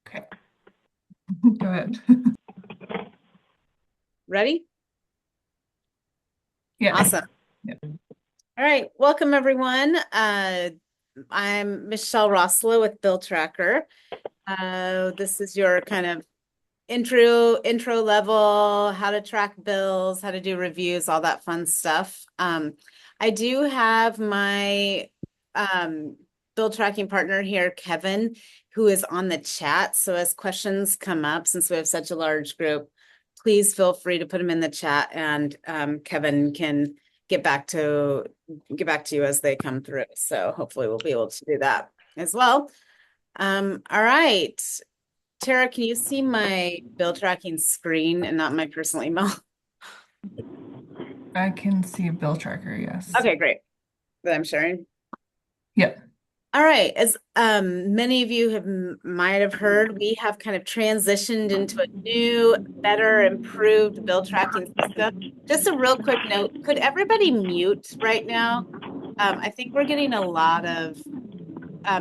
Okay, go ahead. Ready? Yeah. Awesome. Yeah. All right. Welcome, everyone. I'm Michelle Rossler with BillTracker. This is your kind of intro level, how to track bills, how to do reviews, all that fun stuff. I do have my bill tracking partner here, Kevin, who is on the chat. So as questions come up, since we have such a large group, please feel free to put them in the chat, and Kevin can get back to you as they come through. So hopefully we'll be able to do that as well. All right. Tara, can you see my bill tracking screen and not my personal email? I can see BillTracker, yes. Okay, great. That I'm sharing. Yeah. All right. As many of you might have heard, we have kind of transitioned into a new, better, improved bill tracking system. Just a real quick note, could everybody mute right now? I think we're getting a lot of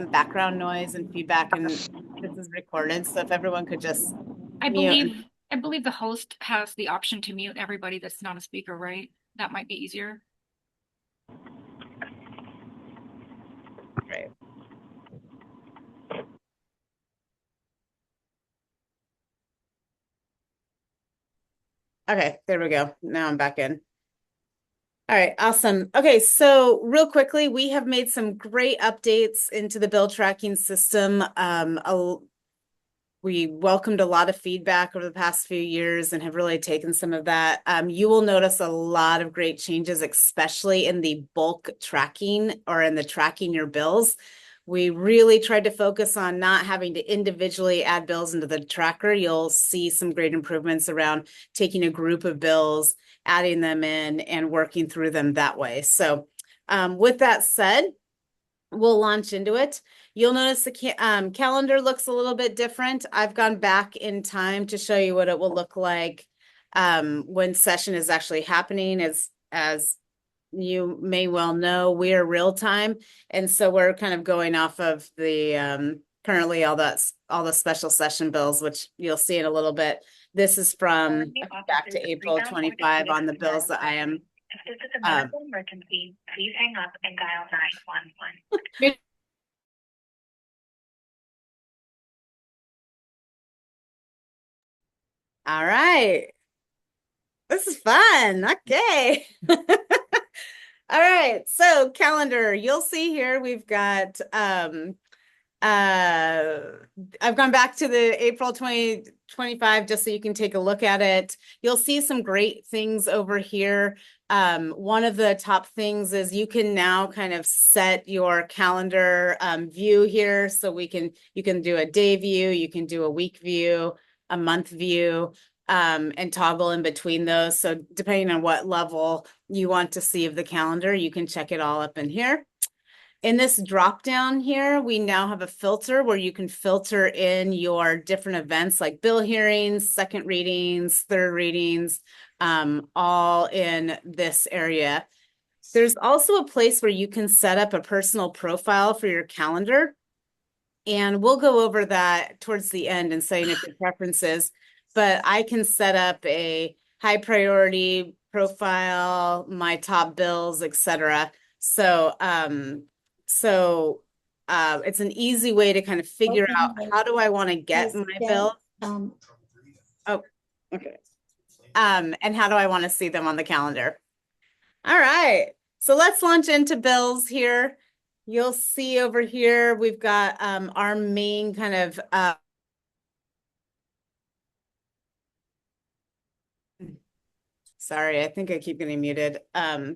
background noise and feedback, and this is recorded. So if everyone could just I mute. believe I believe the host has the option to mute everybody that's not a speaker, right? That might be easier. Right. Okay, there we go. Now I'm back in. All right, awesome. Okay, so real quickly, we have made some great updates into the bill tracking system. We welcomed a lot of feedback over the past few years and have really taken some of that. You will notice a lot of great changes, especially in the bulk tracking or in the tracking your bills. We really tried to focus on not having to individually add bills into the tracker. You'll see some great improvements around taking a group of bills, adding them in, and working through them that way. So with that said, we'll launch into it. You'll notice the calendar looks a little bit different. I've gone back in time to show you what it will look like when session is actually happening. As you may well know, we are real time, and so we're kind of going off of the currently all the special session bills, which you'll see in a little bit. This is from back to April 25 on the bills that I am. If this is a medical emergency, please hang up and dial 911. All right. This is fun. Okay. All right. So calendar, you'll see here we've got I've gone back to the April 2025 just so you can take a look at it. You'll see some great things over here. One of the top things is you can now kind of set your calendar view here. So you can do a day view, you can do a week view, a month view, and toggle in between those. So depending on what level you want to see of the calendar, you can check it all up in here. In this drop down here, we now have a filter where you can filter in your different events like bill hearings, second readings, third readings, all in this area. There's also a place where you can set up a personal profile for your calendar. And we'll go over that towards the end and saying if your preferences, but I can set up a high priority profile, my top bills, etc. So it's an easy way to kind of figure out how do I want to get my bill. Oh, okay. And how do I want to see them on the calendar? All right. So let's launch into bills here. You'll see over here, we've got our main kind of sorry, I think I keep getting muted. All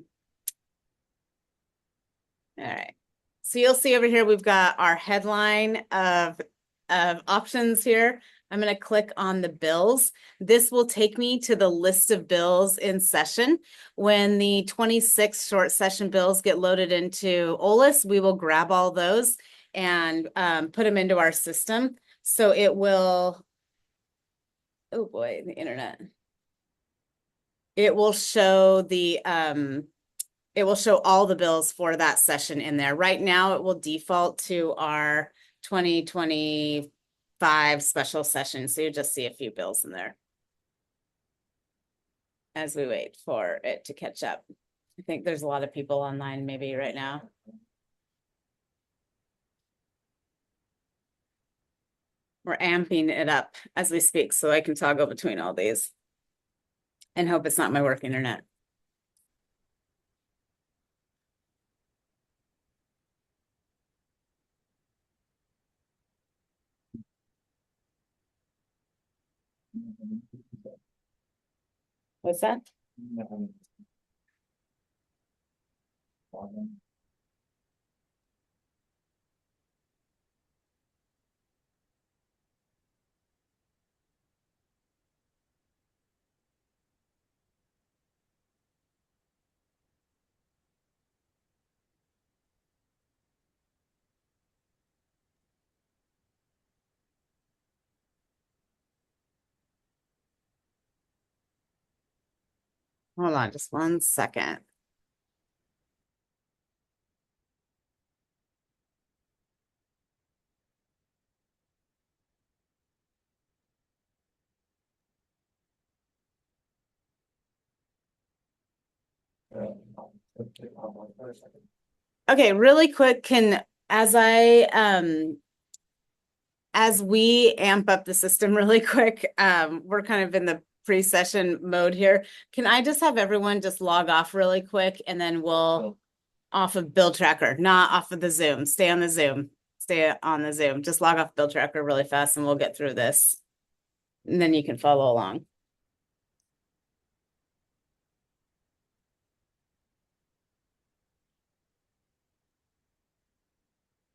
right. So you'll see over here, we've got our headline of options here. I'm going to click on the bills. This will take me to the list of bills in session. When the 26 short session bills get loaded into OLIS, we will grab all those and put them into our system. So it will, oh boy, the internet. It will show it will show all the bills for that session in there. Right now, it will default to our 2025 5 special sessions. So you just see a few bills in there as we wait for it to catch up. I think there's a lot of people online maybe right now. We're amping it up as we speak so I can toggle between all these and hope it's not my work internet. What's that? Hold on just 1 second. Okay, really quick, as we amp up the system really quick, we're kind of in the pre-session mode here. Can I just have everyone just log off really quick and then we'll off of BillTracker, not off of the Zoom. Stay on the Zoom. Stay on the Zoom. Just log off BillTracker really fast and we'll get through this. And then you can follow along.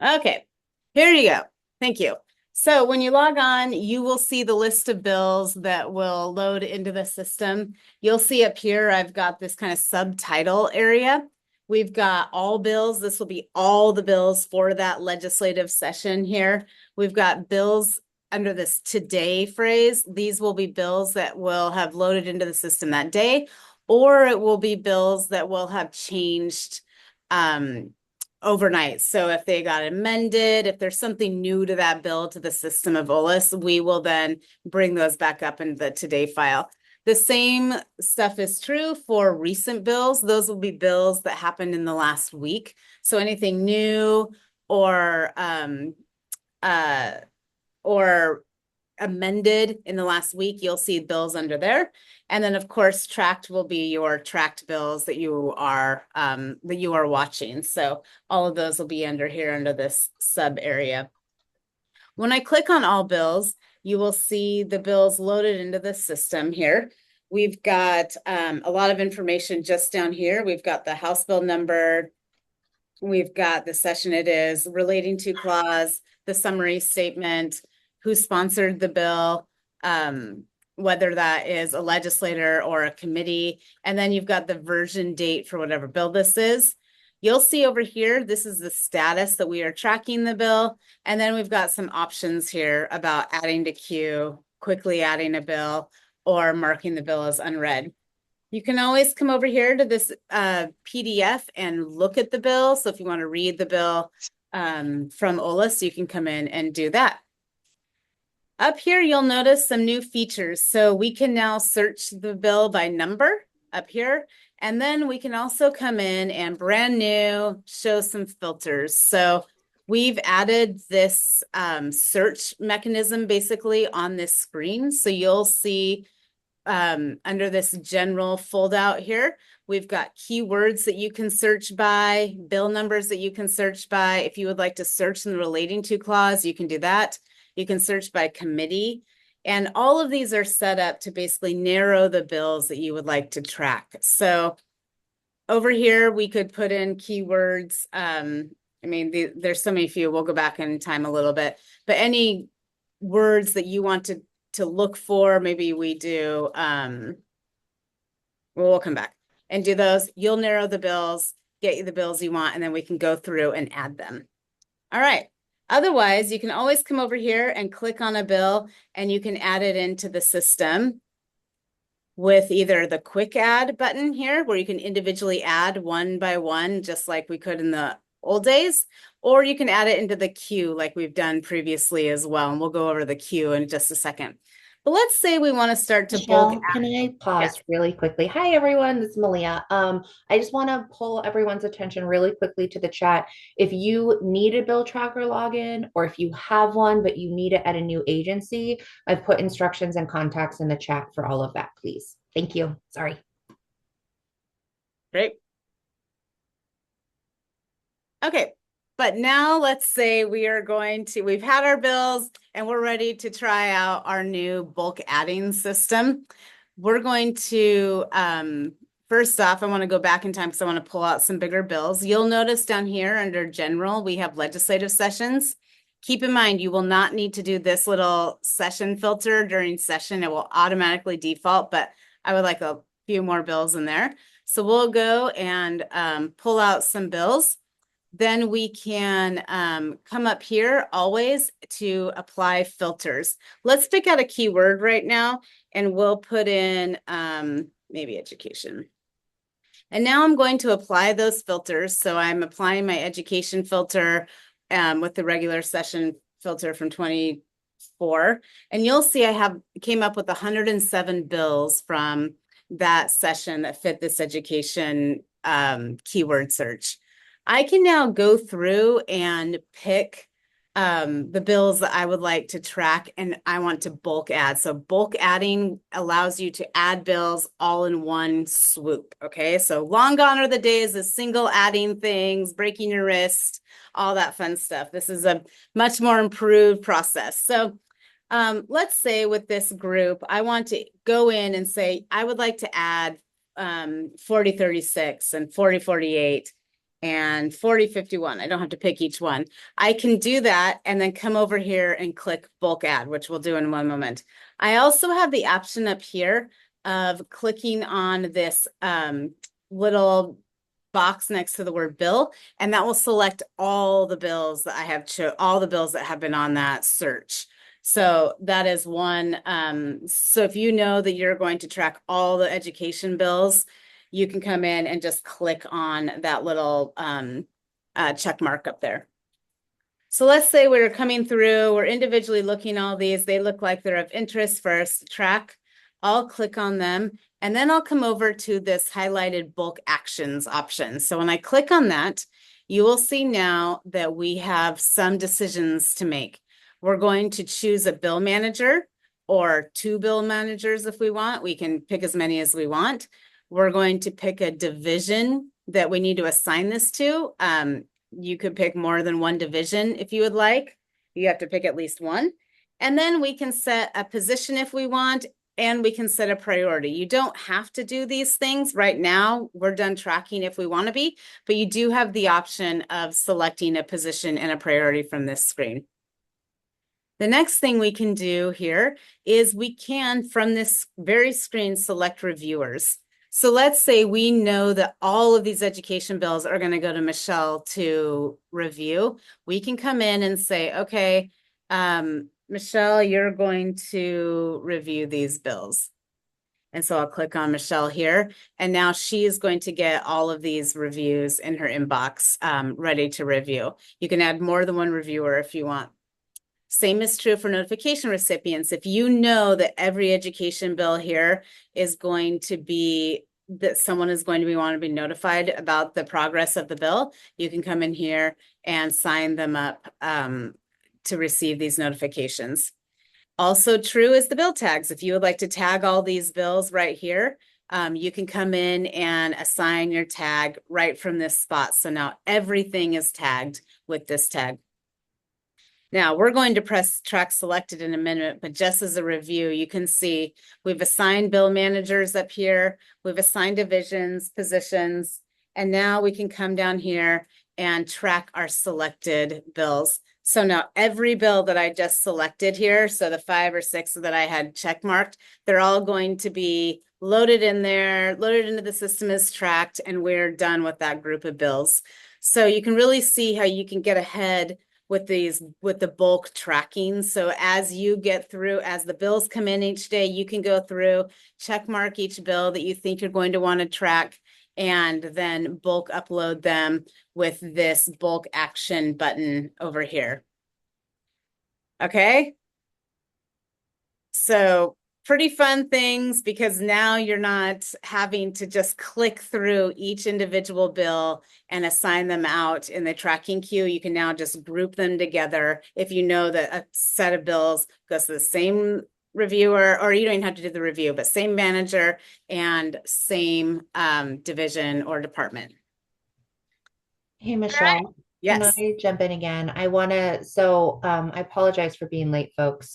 Okay, here you go. Thank you. So when you log on, you will see the list of bills that will load into the system. You'll see up here, I've got this kind of subtitle area. We've got all bills. This will be all the bills for that legislative session here. We've got bills under this today phrase. These will be bills that will have loaded into the system that day, or it will be bills that will have changed overnight. So if they got amended, if there's something new to that bill to the system of OLS, we will then bring those back up in the today file. The same stuff is true for recent bills. Those will be bills that happened in the last week. So anything new or amended in the last week, you'll see bills under there. And then of course, tracked will be your tracked bills that you are watching. So all of those will be under here under this sub area. When I click on all bills, you will see the bills loaded into the system here. We've got a lot of information just down here. We've got the House bill number. We've got the session it is, relating to clause, the summary statement, who sponsored the bill, whether that is a legislator or a committee. And then you've got the version date for whatever bill this is. You'll see over here, this is the status that we are tracking the bill. And then we've got some options here about adding to queue, quickly adding a bill, or marking the bill as unread. You can always come over here to this PDF and look at the bill. So if you want to read the bill from OLS, you can come in and do that. Up here, you'll notice some new features. So we can now search the bill by number up here. And then we can also come in and brand new show some filters. So we've added this search mechanism basically on this screen. So you'll see under this general fold out here, we've got keywords that you can search by, bill numbers that you can search by. If you would like to search in the relating to clause, you can do that. You can search by committee. And all of these are set up to basically narrow the bills that you would like to track. So over here, we could put in keywords. There's so many few. We'll go back in time a little bit. But any words that you want to look for, maybe we do, we'll come back and do those. You'll narrow the bills, get you the bills you want, and then we can go through and add them. All right. Otherwise, you can always come over here and click on a bill and you can add it into the system with either the quick add button here, where you can individually add one by one, just like we could in the old days, or you can add it into the queue like we've done previously as well. And we'll go over the queue in just a second. But let's say we want to start to bulk Michelle, can I pause Yes. really quickly? Hi, everyone. This is Malia. I just want to pull everyone's attention really quickly to the chat. If you need a BillTracker login, or if you have one, but you need it at a new agency, I've put instructions and contacts in the chat for all of that, please. Thank you. Sorry. Great. Okay, but now let's say we've had our bills and we're ready to try out our new bulk adding system. We're going to, first off, I want to go back in time because I want to pull out some bigger bills. You'll notice down here under general, we have legislative sessions. Keep in mind, you will not need to do this little session filter during session. It will automatically default, but I would like a few more bills in there. So we'll go and pull out some bills. Then we can come up here always to apply filters. Let's pick out a keyword right now and we'll put in maybe education. And now I'm going to apply those filters. So I'm applying my education filter with the regular session filter from 24. And you'll see I came up with 107 bills from that session that fit this education keyword search. I can now go through and pick the bills that I would like to track and I want to bulk add. So bulk adding allows you to add bills all in one swoop. Okay, so long gone are the days of single adding things, breaking your wrist, all that fun stuff. This is a much more improved process. So let's say with this group, I want to go in and say, I would like to add 4036 and 4048 and 4051. I don't have to pick each one. I can do that and then come over here and click bulk add, which we'll do in one moment. I also have the option up here of clicking on this little box next to the word bill, and that will select all the bills that I have, all the bills that have been on that search. So that is one. So if you know that you're going to track all the education bills, you can come in and just click on that little check mark up there. So let's say we're coming through, we're individually looking at all these. They look like they're of interest for us to track. I'll click on them and then I'll come over to this highlighted bulk actions option. So when I click on that, you will see now that we have some decisions to make. We're going to choose a bill manager or 2 bill managers if we want. We can pick as many as we want. We're going to pick a division that we need to assign this to. You could pick more than one division if you would like. You have to pick at least one. And then we can set a position if we want, and we can set a priority. You don't have to do these things right now. We're done tracking if we want to be, but you do have the option of selecting a position and a priority from this screen. The next thing we can do here is we can, from this very screen, select reviewers. So let's say we know that all of these education bills are going to go to Michelle to review. We can come in and say, okay, Michelle, you're going to review these bills. And so I'll click on Michelle here, and now she is going to get all of these reviews in her inbox ready to review. You can add more than one reviewer if you want. Same is true for notification recipients. If you know that every education bill here is going to be, that someone is going to be want to be notified about the progress of the bill, you can come in here and sign them up to receive these notifications. Also true is the bill tags. If you would like to tag all these bills right here, you can come in and assign your tag right from this spot. So now everything is tagged with this tag. Now we're going to press track selected in a minute, but just as a review, you can see we've assigned bill managers up here. We've assigned divisions, positions, and now we can come down here and track our selected bills. So now every bill that I just selected here, so the 5 or 6 that I had check marked, they're all going to be loaded in there, loaded into the system as tracked, and we're done with that group of bills. So you can really see how you can get ahead with the bulk tracking. So as you get through, as the bills come in each day, you can go through, check mark each bill that you think you're going to want to track, and then bulk upload them with this bulk action button over here. Okay. So pretty fun things, because now you're not having to just click through each individual bill and assign them out in the tracking queue. You can now just group them together if you know that a set of bills goes to the same reviewer, or you don't even have to do the review, but same manager and same division or department. Hey, Michelle, can Yes. I jump in again? I apologize for being late, folks.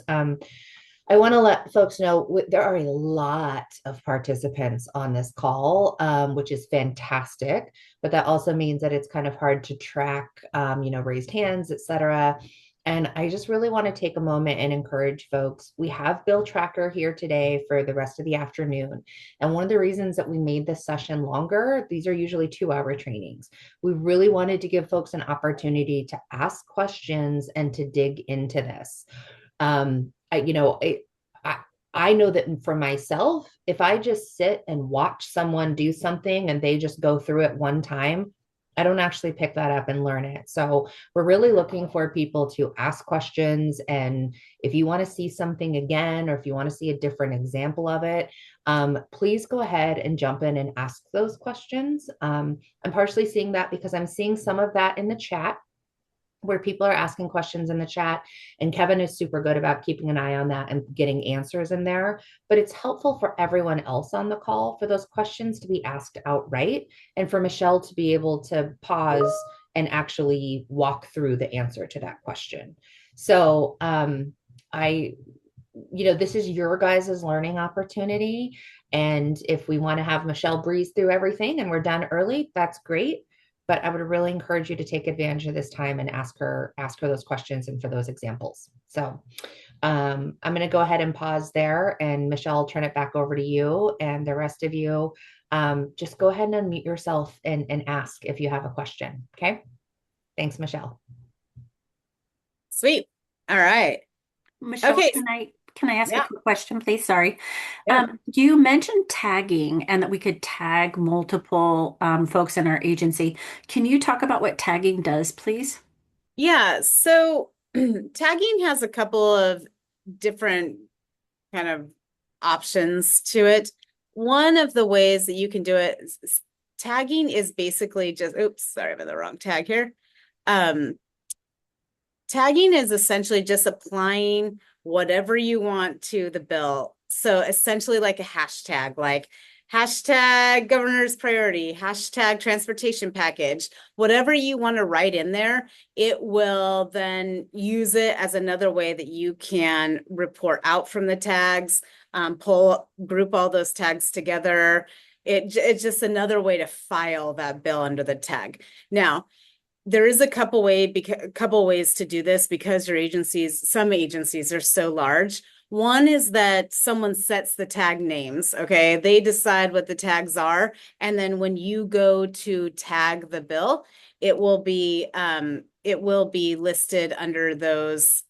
I want to let folks know there are a lot of participants on this call, which is fantastic, but that also means that it's kind of hard to track, raised hands, et cetera. And I just really want to take a moment and encourage folks. We have BillTracker here today for the rest of the afternoon. And one of the reasons that we made this session longer, these are usually 2-hour trainings. We really wanted to give folks an opportunity to ask questions and to dig into this. I know that for myself, if I just sit and watch someone do something and they just go through it one time, I don't actually pick that up and learn it. So we're really looking for people to ask questions. And if you want to see something again, or if you want to see a different example of it, please go ahead and jump in and ask those questions. I'm partially seeing that because I'm seeing some of that in the chat, where people are asking questions in the chat, and Kevin is super good about keeping an eye on that and getting answers in there. But it's helpful for everyone else on the call for those questions to be asked outright, and for Michelle to be able to pause and actually walk through the answer to that question. So this is your guys' learning opportunity. And if we want to have Michelle breeze through everything and we're done early, that's great. But I would really encourage you to take advantage of this time and ask her those questions and for those examples. So I'm going to go ahead and pause there, and Michelle, I'll turn it back over to you, and the rest of you, just go ahead and unmute yourself and ask if you have a question. Okay. Thanks, Michelle. Sweet. All right. Michelle, Okay. can I ask Yeah. a quick question, please? Sorry. Yeah. You mentioned tagging and that we could tag multiple folks in our agency. Can you talk about what tagging does, please? Yeah. So tagging has a couple of different kind of options to it. One of the ways that you can do it is tagging is basically just, oops, sorry, I'm in the wrong tag here. Tagging is essentially just applying whatever you want to the bill. So essentially like a hashtag, like hashtag governor's priority, hashtag transportation package, whatever you want to write in there, it will then use it as another way that you can report out from the tags, group all those tags together. It's just another way to file that bill under the tag. Now, there is a couple ways to do this, because some agencies are so large. One is that someone sets the tag names, okay? They decide what the tags are, and then when you go to tag the bill, it will be listed under those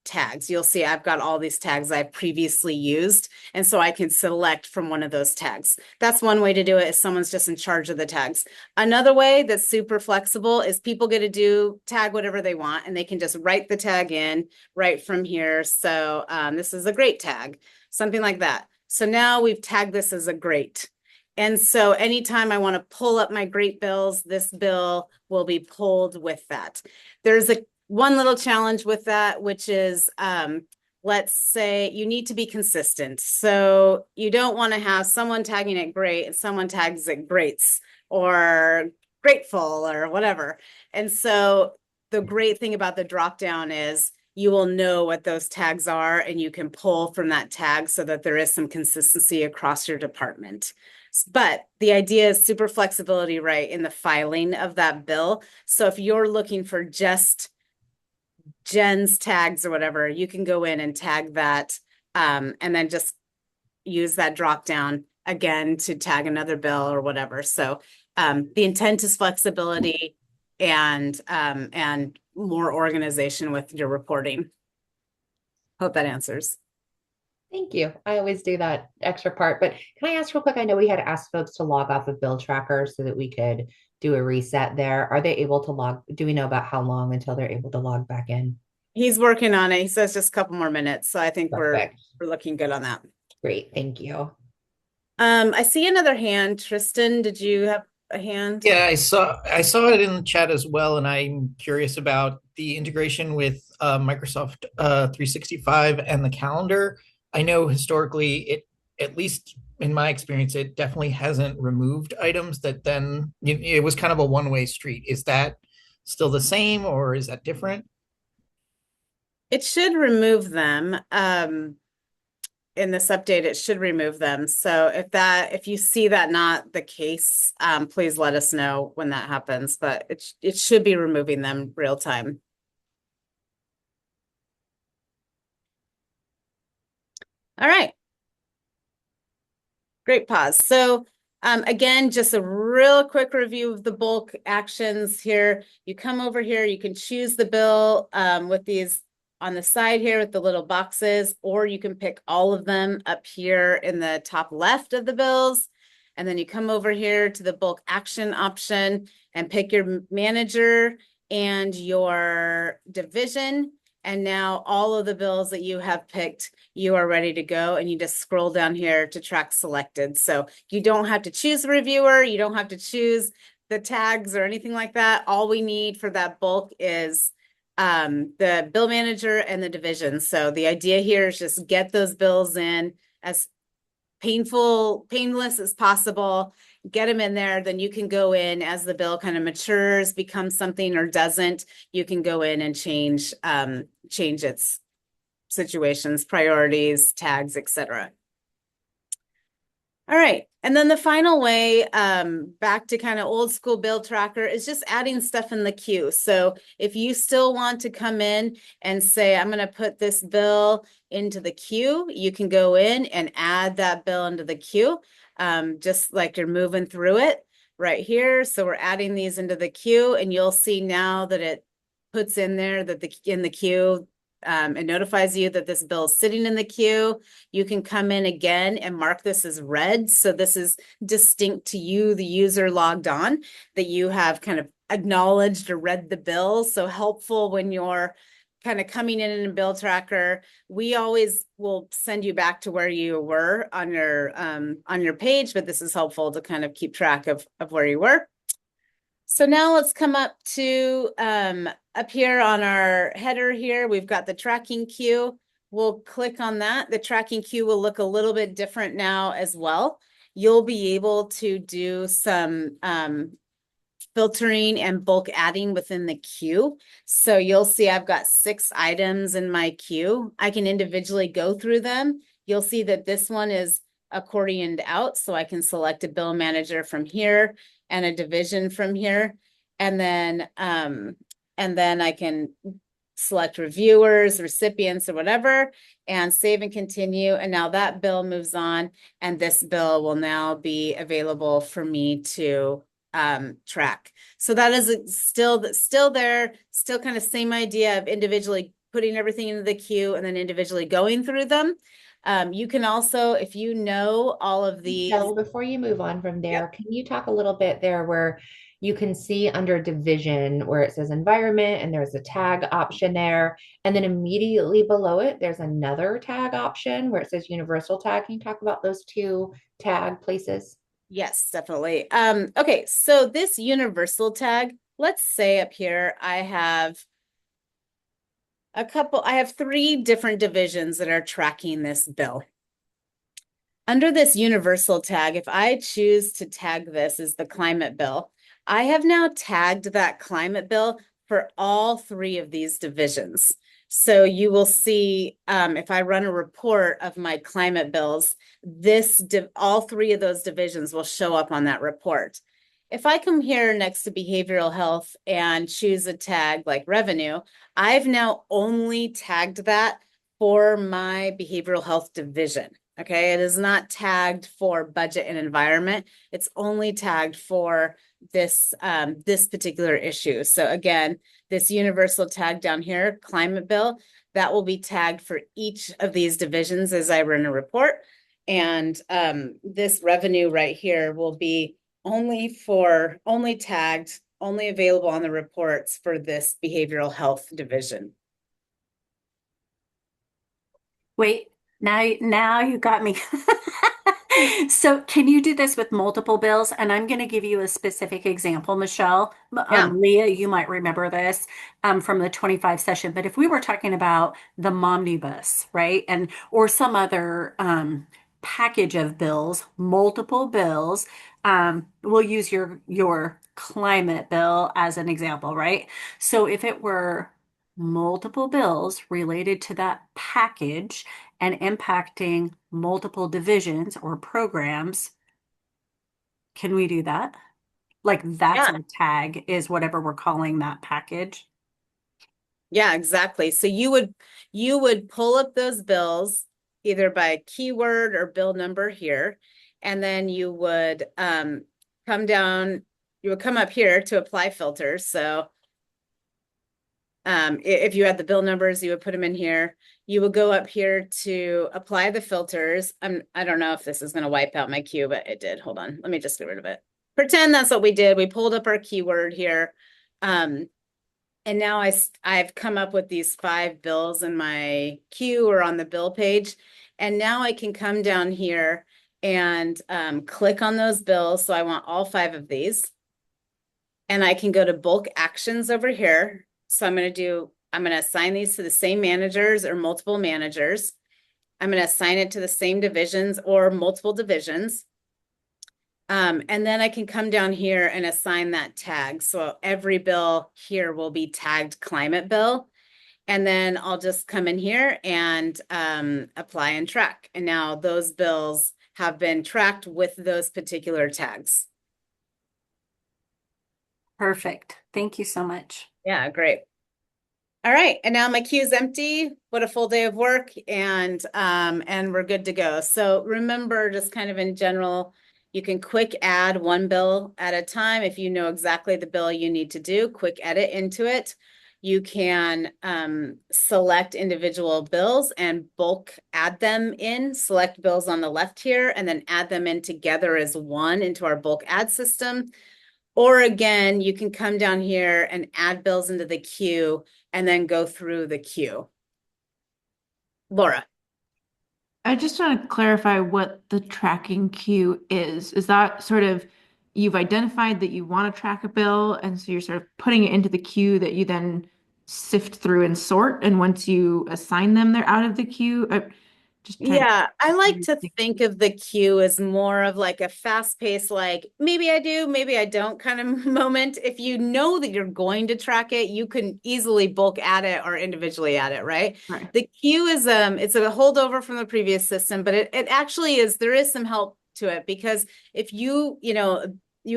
tags. You'll see I've got all these tags I've previously used, and so I can select from one of those tags. That's one way to do it, is someone's just in charge of the tags. Another way that's super flexible is people get to tag whatever they want, and they can just write the tag in right from here. So this is a great tag, something like that. So now we've tagged this as a great. And so anytime I want to pull up my great bills, this bill will be pulled with that. There's one little challenge with that, which is, let's say you need to be consistent. So you don't want to have someone tagging it great and someone tags it greats or grateful or whatever. And so the great thing about the dropdown is you will know what those tags are, and you can pull from that tag so that there is some consistency across your department. But the idea is super flexibility, right, in the filing of that bill. So if you're looking for just Jen's tags or whatever, you can go in and tag that, and then just use that drop down again to tag another bill or whatever. So the intent is flexibility and more organization with your reporting. Hope that answers. Thank you. I always do that extra part. But can I ask real quick? I know we had asked folks to log off of BillTracker so that we could do a reset there. Are they able to log? Do we know about how long until they're able to log back in? He's working on it. He says just a couple more minutes. So I think Perfect. we're looking good on that. Great. Thank you. I see another hand. Tristan, did you have a hand? Yeah, I saw it in the chat as well, and I'm curious about the integration with Microsoft 365 and the calendar. I know historically, at least in my experience, it definitely hasn't removed items that then it was kind of a one-way street. Is that still the same, or is that different? It should remove them. In this update, it should remove them. So if you see that not the case, please let us know when that happens, but it should be removing them real time. All right. Great pause. So again, just a real quick review of the bulk actions here. You come over here, you can choose the bill with these on the side here with the little boxes, or you can pick all of them up here in the top left of the bills. And then you come over here to the bulk action option and pick your manager and your division. And now all of the bills that you have picked, you are ready to go, and you just scroll down here to track selected. So you don't have to choose the reviewer. You don't have to choose the tags or anything like that. All we need for that bulk is the bill manager and the division. So the idea here is just get those bills in as painless as possible, get them in there, then you can go in as the bill kind of matures, becomes something or doesn't, you can go in and change its situations, priorities, tags, etc. All right. And then the final way, back to kind of old school BillTracker, is just adding stuff in the queue. So if you still want to come in and say, I'm going to put this bill into the queue, you can go in and add that bill into the queue, just like you're moving through it right here. So we're adding these into the queue, and you'll see now that it puts in there that in the queue, it notifies you that this bill is sitting in the queue. You can come in again and mark this as read. So this is distinct to you, the user logged on, that you have kind of acknowledged or read the bill. So helpful when you're kind of coming in a BillTracker. We always will send you back to where you were on your page, but this is helpful to kind of keep track of where you were. So now let's come up to up here on our header here, we've got the tracking queue. We'll click on that. The tracking queue will look a little bit different now as well. You'll be able to do some filtering and bulk adding within the queue. So you'll see I've got 6 items in my queue. I can individually go through them. You'll see that this one is accordioned out, so I can select a bill manager from here and a division from here. And then I can select reviewers, recipients, or whatever, and save and continue. And now that bill moves on, and this bill will now be available for me to track. So that is still there, still kind of same idea of individually putting everything into the queue and then individually going through them. You can also, if you know all of these. So before you move on from there, can you talk a little bit there where you can see under division where it says environment and there's a tag option there. And then immediately below it, there's another tag option where it says universal tag. Can you talk about those 2 tag places? Yes, definitely. Okay, so this universal tag, let's say up here, I have 3 different divisions that are tracking this bill. Under this universal tag, if I choose to tag this as the climate bill, I have now tagged that climate bill for all 3 of these divisions. So you will see if I run a report of my climate bills, all 3 of those divisions will show up on that report. If I come here next to behavioral health and choose a tag like revenue, I've now only tagged that for my behavioral health division. Okay, it is not tagged for budget and environment. It's only tagged for this particular issue. So again, this universal tag down here, climate bill, that will be tagged for each of these divisions as I run a report. And this revenue right here will be only tagged, only available on the reports for this behavioral health division. Wait, now you got me. So can you do this with multiple bills? And I'm going to give you a specific example, Michelle. Yeah. Leah, you might remember this from the 25 session. But if we were talking about the Momnibus, right, and or some other package of bills, multiple bills, we'll use your climate bill as an example, right? So if it were multiple bills related to that package and impacting multiple divisions or programs, can we do that? Like that's Yeah. our tag is whatever we're calling that package. Yeah, exactly. So you would pull up those bills either by keyword or bill number here, and then you would come down, you would come up here to apply filters. So if you had the bill numbers, you would put them in here. You would go up here to apply the filters. I don't know if this is going to wipe out my queue, but it did. Hold on. Let me just get rid of it. Pretend that's what we did. We pulled up our keyword here. And now I've come up with these 5 bills in my queue or on the bill page. And now I can come down here and click on those bills. So I want all 5 of these. And I can go to bulk actions over here. So I'm going to assign these to the same managers or multiple managers. I'm going to assign it to the same divisions or multiple divisions. And then I can come down here and assign that tag. So every bill here will be tagged climate bill. And then I'll just come in here and apply and track. And now those bills have been tracked with those particular tags. Perfect. Thank you so much. Yeah, great. All right, and now my queue is empty. What a full day of work, and we're good to go. So remember, just kind of in general, you can quick add one bill at a time. If you know exactly the bill you need to do, quick edit into it. You can select individual bills and bulk add them in, select bills on the left here, and then add them in together as one into our bulk add system. Or again, you can come down here and add bills into the queue and then go through the queue. Laura. I just want to clarify what the tracking queue is. Is that sort of you've identified that you want to track a bill, and so you're sort of putting it into the queue that you then sift through and sort, and once you assign them, they're out of the queue? Yeah, I like to think of the queue as more of like a fast-paced, like maybe I do, maybe I don't kind of moment. If you know that you're going to track it, you can easily bulk add it or individually add it, right? Right. The queue is it's a holdover from the previous system, but it actually is, there is some help to it, because if you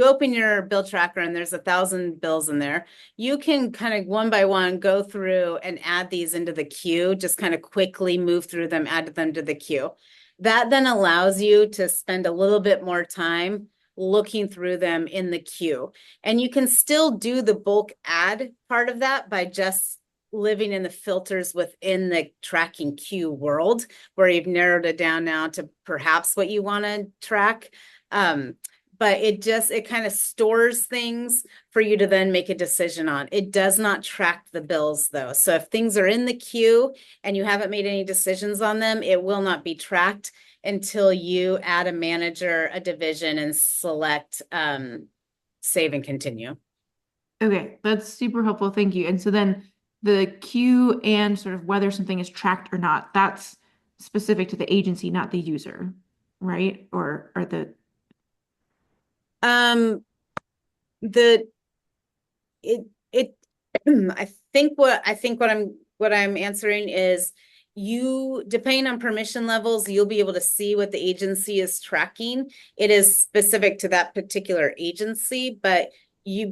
open your bill tracker and there's 1,000 bills in there, you can kind of one by one go through and add these into the queue, just kind of quickly move through them, add them to the queue. That then allows you to spend a little bit more time looking through them in the queue. And you can still do the bulk add part of that by just living in the filters within the tracking queue world, where you've narrowed it down now to perhaps what you want to track. But it kind of stores things for you to then make a decision on. It does not track the bills though. So if things are in the queue and you haven't made any decisions on them, it will not be tracked until you add a manager, a division, and select save and continue. Okay, that's super helpful. Thank you. And so then the queue and sort of whether something is tracked or not, that's specific to the agency, not the user, right? Or the I think what I'm answering is, you, depending on permission levels, you'll be able to see what the agency is tracking. It is specific to that particular agency, but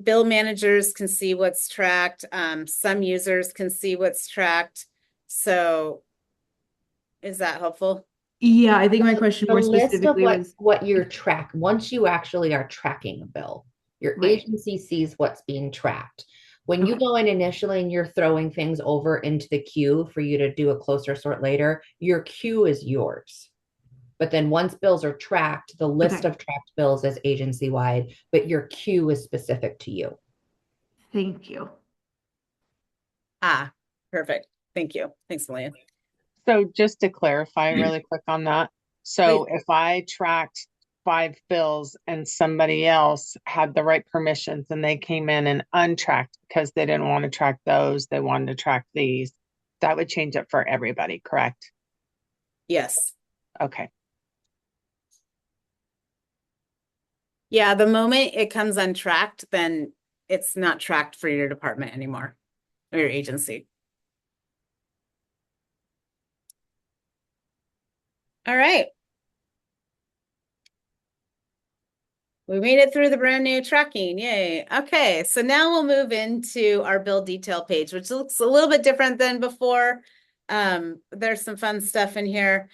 bill managers can see what's tracked. Some users can see what's tracked. So is that helpful? Yeah, I think my question The more list of specifically was what you're once you actually are tracking a bill, Your Right. agency sees what's being tracked. When you Okay. go in initially and you're throwing things over into the queue for you to do a closer sort later, your queue is yours. But then once bills are tracked, the list Okay. of tracked bills is agency wide, but your queue is specific to you. Thank you. Ah, perfect. Thank you. Thanks, Malia. So just to clarify really quick on that. So if I tracked 5 bills and somebody else had the right permissions and they came in and untracked because they didn't want to track those, they wanted to track these, that would change it for everybody, correct? Yes. Okay. Yeah, the moment it comes untracked, then it's not tracked for your department anymore or your agency. All right. We made it through the brand new tracking. Yay. Okay, so now we'll move into our bill detail page, which looks a little bit different than before. There's some fun stuff in here.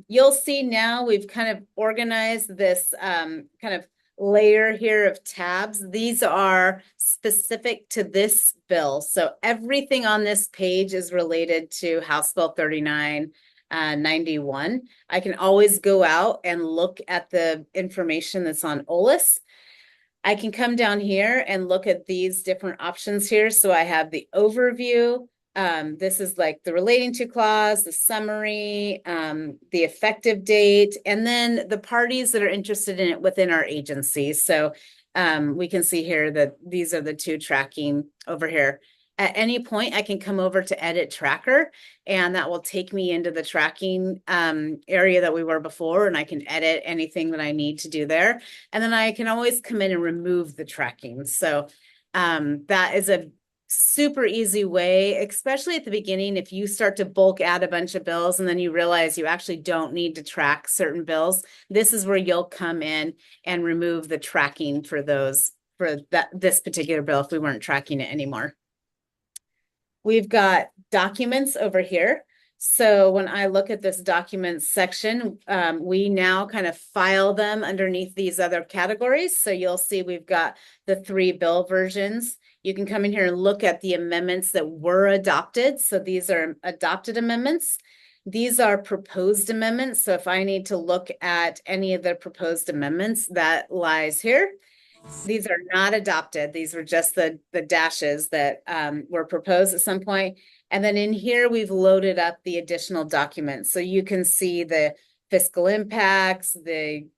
You'll see now we've kind of organized this kind of layer here of tabs. These are specific to this bill. So everything on this page is related to House Bill 3991. I can always go out and look at the information that's on OLIS. I can come down here and look at these different options here. So I have the overview. This is like the relating to clause, the summary, the effective date, and then the parties that are interested in it within our agency. So we can see here that these are the two tracking over here. At any point, I can come over to edit tracker, and that will take me into the tracking area that we were before, and I can edit anything that I need to do there. And then I can always come in and remove the tracking. So that is a super easy way, especially at the beginning, if you start to bulk add a bunch of bills and then you realize you actually don't need to track certain bills. This is where you'll come in and remove the tracking for those, for this particular bill if we weren't tracking it anymore. We've got documents over here. So when I look at this documents section, we now kind of file them underneath these other categories. So you'll see we've got the 3 bill versions. You can come in here and look at the amendments that were adopted. So these are adopted amendments. These are proposed amendments. So if I need to look at any of the proposed amendments, that lies here. These are not adopted. These were just the dashes that were proposed at some point. And then in here, we've loaded up the additional documents. So you can see the fiscal impacts, the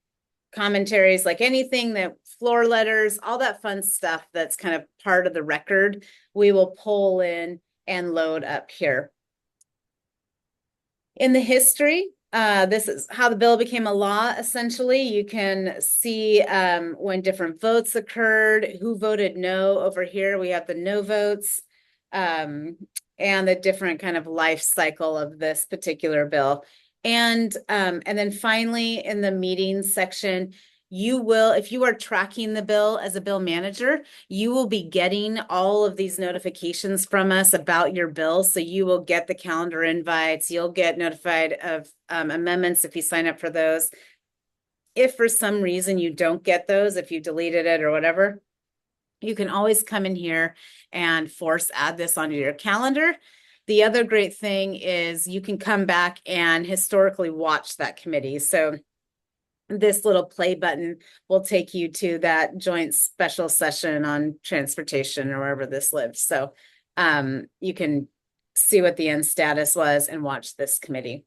commentaries, like anything that floor letters, all that fun stuff that's kind of part of the record, we will pull in and load up here. In the history, this is how the bill became a law, essentially. You can see when different votes occurred, who voted no. Over here, we have the no votes and the different kind of life cycle of this particular bill. And then finally, in the meetings section, you will, if you are tracking the bill as a bill manager, you will be getting all of these notifications from us about your bill. So you will get the calendar invites, you'll get notified of amendments if you sign up for those. If for some reason you don't get those, if you deleted it or whatever, you can always come in here and force add this onto your calendar. The other great thing is you can come back and historically watch that committee. So this little play button will take you to that joint special session on transportation or wherever this lived. So you can see what the end status was and watch this committee.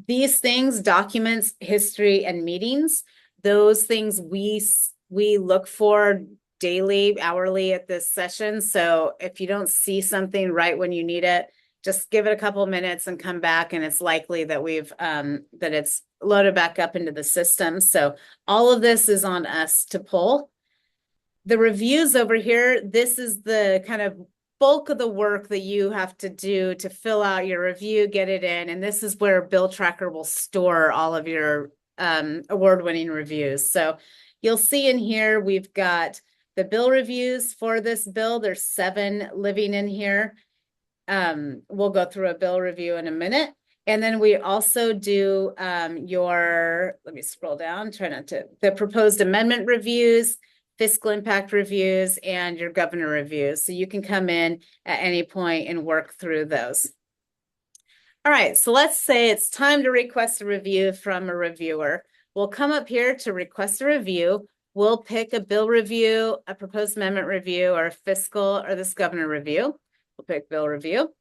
These things, documents, history, and meetings, those things we look for daily, hourly at this session. So if you don't see something right when you need it, just give it a couple of minutes and come back, and it's likely that we've that it's loaded back up into the system. So all of this is on us to pull. The reviews over here, this is the kind of bulk of the work that you have to do to fill out your review, get it in. And this is where BillTracker will store all of your award-winning reviews. So you'll see in here, we've got the bill reviews for this bill. There's 7 living in here. We'll go through a bill review in a minute. And then we also do let me scroll down, try not to, the proposed amendment reviews, fiscal impact reviews, and your governor reviews. So you can come in at any point and work through those. All right, so let's say it's time to request a review from a reviewer. We'll come up here to request a review. We'll pick a bill review, a proposed amendment review, or a fiscal or this governor review. We'll pick bill review.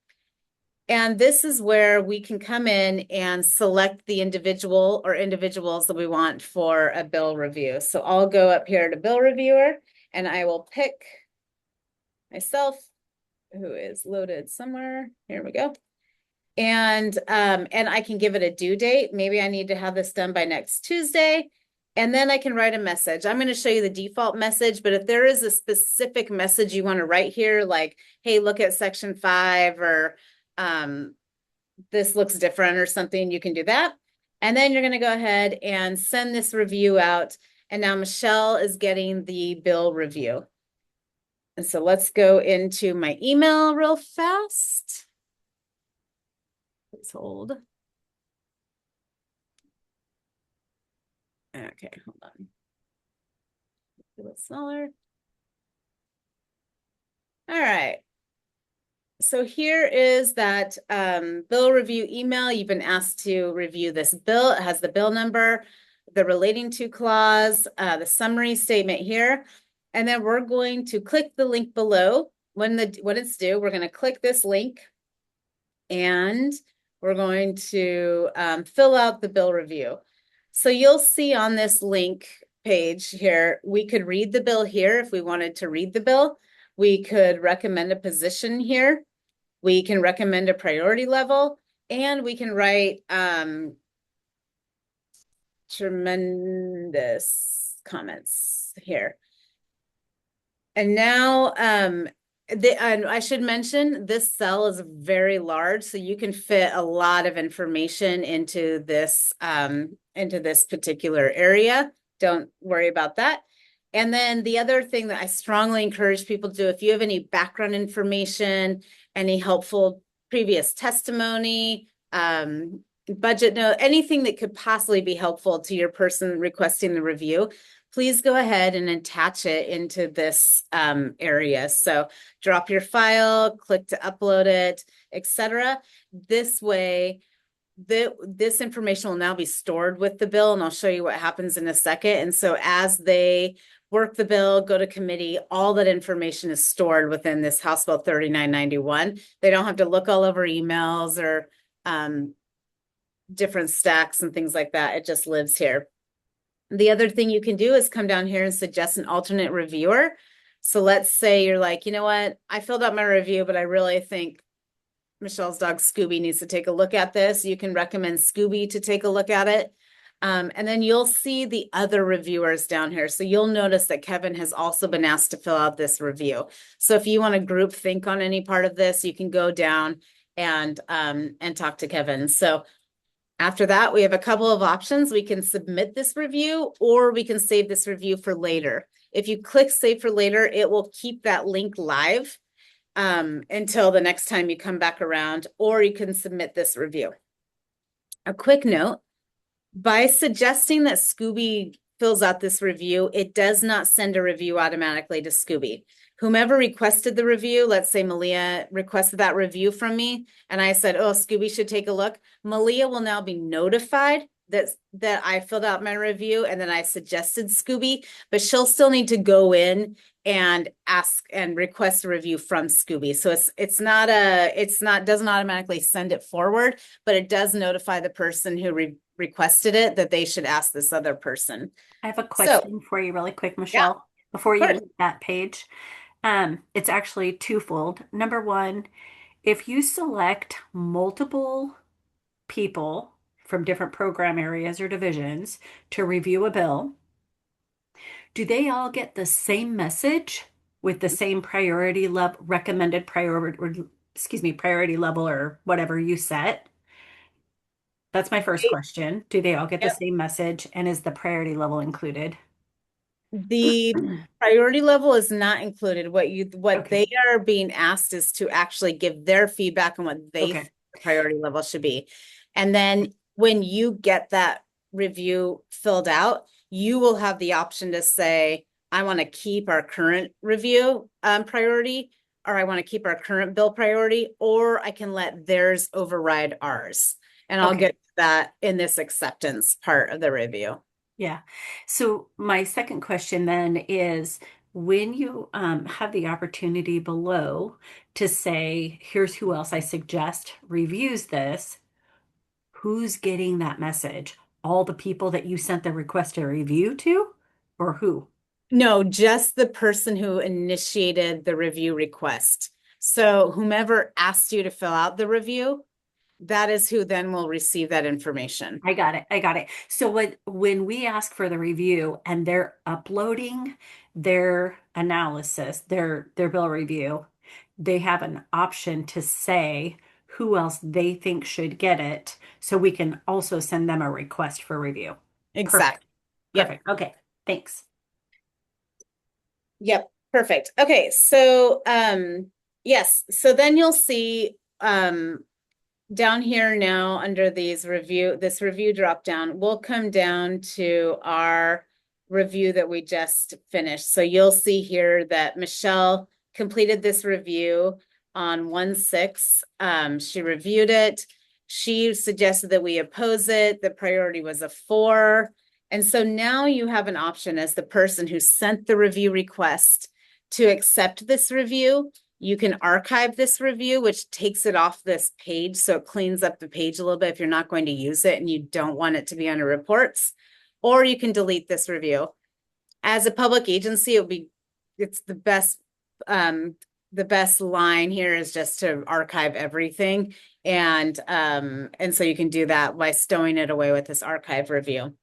And this is where we can come in and select the individual or individuals that we want for a bill review. So I'll go up here to bill reviewer and I will pick myself, who is loaded somewhere. Here we go. And I can give it a due date. Maybe I need to have this done by next Tuesday. And then I can write a message. I'm going to show you the default message, but if there is a specific message you want to write here, like, hey, look at section 5 or this looks different or something, you can do that. And then you're going to go ahead and send this review out. And now Michelle is getting the bill review. And so let's go into my email real fast. Let's hold. Okay, hold on. A little smaller. All right. So here is that bill review email. You've been asked to review this bill. It has the bill number, the relating to clause, the summary statement here. And then we're going to click the link below. When it's due, we're going to click this link and we're going to fill out the bill review. So you'll see on this link page here, we could read the bill here if we wanted to read the bill. We could recommend a position here. We can recommend a priority level, and we can write tremendous comments here. And now, and I should mention this cell is very large, so you can fit a lot of information into this particular area. Don't worry about that. And then the other thing that I strongly encourage people to do, if you have any background information, any helpful previous testimony, budget note, anything that could possibly be helpful to your person requesting the review, please go ahead and attach it into this area. So drop your file, click to upload it, etc. This way, this information will now be stored with the bill, and I'll show you what happens in a second. And so as they work the bill, go to committee, all that information is stored within this House Bill 3991. They don't have to look all over emails or different stacks and things like that. It just lives here. The other thing you can do is come down here and suggest an alternate reviewer. So let's say you're like, you know what, I filled out my review, but I really think Michelle's dog Scooby needs to take a look at this. You can recommend Scooby to take a look at it. And then you'll see the other reviewers down here. So you'll notice that Kevin has also been asked to fill out this review. So if you want to group think on any part of this, you can go down and talk to Kevin. So after that, we have a couple of options. We can submit this review or we can save this review for later. If you click save for later, it will keep that link live until the next time you come back around, or you can submit this review. A quick note, by suggesting that Scooby fills out this review, it does not send a review automatically to Scooby. Whomever requested the review, let's say Malia requested that review from me, and I said, oh, Scooby should take a look. Malia will now be notified that I filled out my review and then I suggested Scooby, but she'll still need to go in and ask and request a review from Scooby. So doesn't automatically send it forward, but it does notify the person who requested it that they should ask this other person. I have a question for you really quick, Michelle, before you leave that page. It's actually twofold. Number one, if you select multiple people from different program areas or divisions to review a bill, do they all get the same message with the same priority level, recommended priority level or whatever you set? That's my first question. Do they all get the same message, and is the priority level included? The priority level is not included. What they are being asked is to actually give their feedback on what they think the priority level should be. And then when you get that review filled out, you will have the option to say, I want to keep our current review priority, or I want to keep our current bill priority, or I can let theirs override ours. And I'll Okay. get to that in this acceptance part of the review. Yeah. So my second question then is when you have the opportunity below to say, here's who else I suggest reviews this, who's getting that message? All the people that you sent the request to review to, or who? No, just the person who initiated the review request. So whomever asked you to fill out the review, that is who then will receive that information. I got it. I got it. So when we ask for the review and they're uploading their analysis, their bill review, they have an option to say who else they think should get it, so we can also send them a request for review. Perfect. Exactly. Yep. Perfect. Okay. Thanks. Yep. Perfect. Okay. So, yes. So then you'll see, down here now under this review drop down, we'll come down to our review that we just finished. So you'll see here that Michelle completed this review on 1/6. She reviewed it. She suggested that we oppose it. The priority was a 4. And so now you have an option as the person who sent the review request to accept this review. You can archive this review, which takes it off this page. So it cleans up the page a little bit if you're not going to use it and you don't want it to be under reports, or you can delete this review. As a public agency, it's the best line here is just to archive everything. And so you can do that by stowing it away with this archive review.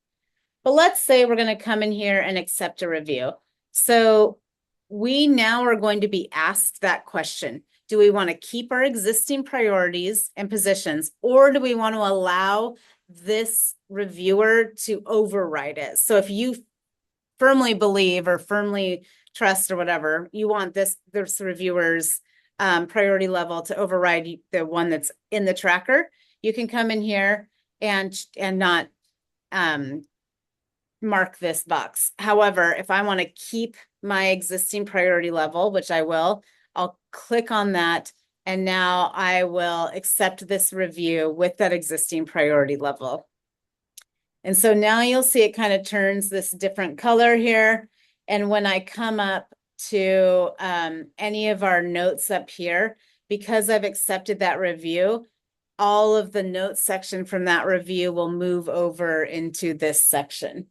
But let's say we're going to come in here and accept a review. So we now are going to be asked that question. Do we want to keep our existing priorities and positions, or do we want to allow this reviewer to override it? So if you firmly believe or firmly trust or whatever, you want this reviewer's priority level to override the one that's in the tracker, you can come in here and not mark this box. However, if I want to keep my existing priority level, which I will, I'll click on that. And now I will accept this review with that existing priority level. And so now you'll see it kind of turns this different color here. And when I come up to any of our notes up here, because I've accepted that review, all of the notes section from that review will move over into this section.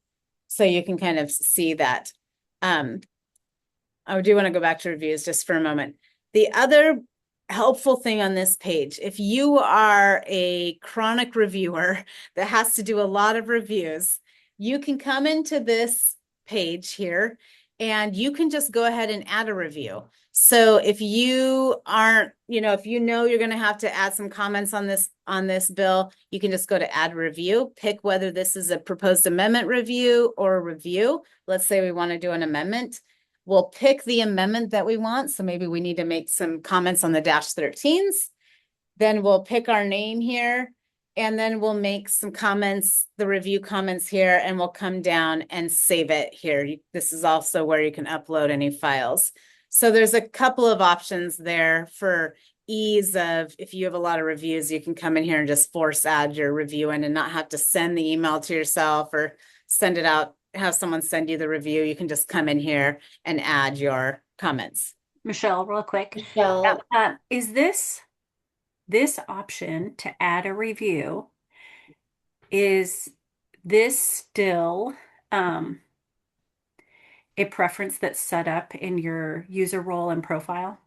So you can kind of see that. I do want to go back to reviews just for a moment. The other helpful thing on this page, if you are a chronic reviewer that has to do a lot of reviews, you can come into this page here and you can just go ahead and add a review. So if you aren't, if you know you're going to have to add some comments on this bill, you can just go to add review, pick whether this is a proposed amendment review or a review. Let's say we want to do an amendment. We'll pick the amendment that we want. So maybe we need to make some comments on the -13s. Then we'll pick our name here, and then we'll make some comments, the review comments here, and we'll come down and save it here. This is also where you can upload any files. So there's a couple of options there for ease of, if you have a lot of reviews, you can come in here and just force add your review in and not have to send the email to yourself or send it out, have someone send you the review. You can just come in here and add your comments. Michelle, real quick. Michelle, Is this option to add a review, is this still a preference that's set up in your user role and profile?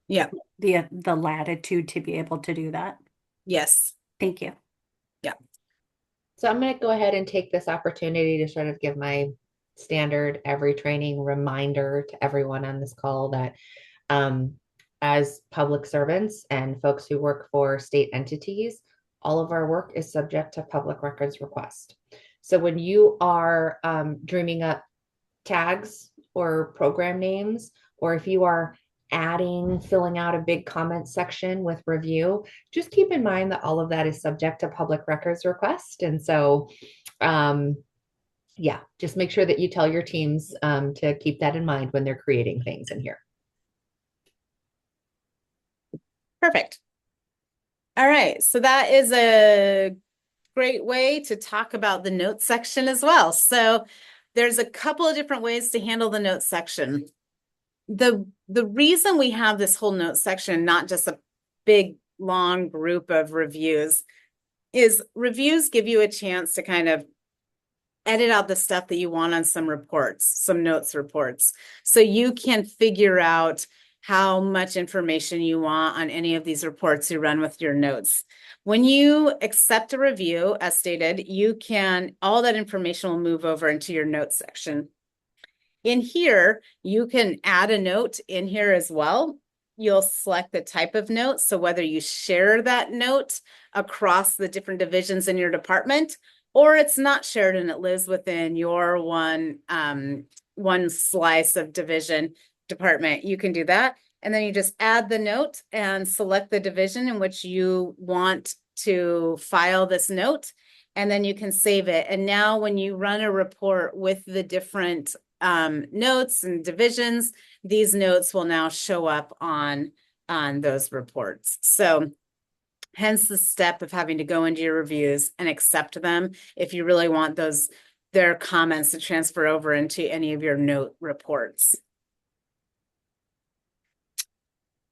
Yeah. The latitude to be able to do that? Yes. Thank you. so I'm going to go ahead and take this opportunity to sort of give my standard every training reminder to everyone on this call that as public servants and folks who work for state entities, all of our work is subject to public records request. So when you are dreaming up tags or program names, or if you are adding, filling out a big comment section with review, just keep in mind that all of that is subject to public records request. And so, yeah, just make sure that you tell your teams to keep that in mind when they're creating things in here. Perfect. All right, so that is a great way to talk about the notes section as well. So there's a couple of different ways to handle the notes section. The reason we have this whole notes section, not just a big long group of reviews, is reviews give you a chance to kind of edit out the stuff that you want on some reports, some notes reports. So you can figure out how much information you want on any of these reports you run with your notes. When you accept a review, as stated, you can, all that information will move over into your notes section. In here, you can add a note in here as well. You'll select the type of note. So whether you share that note across the different divisions in your department, or it's not shared and it lives within your one slice of division department, you can do that. And then you just add the note and select the division in which you want to file this note. And then you can save it. And now when you run a report with the different notes and divisions, these notes will now show up on those reports. So hence the step of having to go into your reviews and accept them if you really want their comments to transfer over into any of your note reports.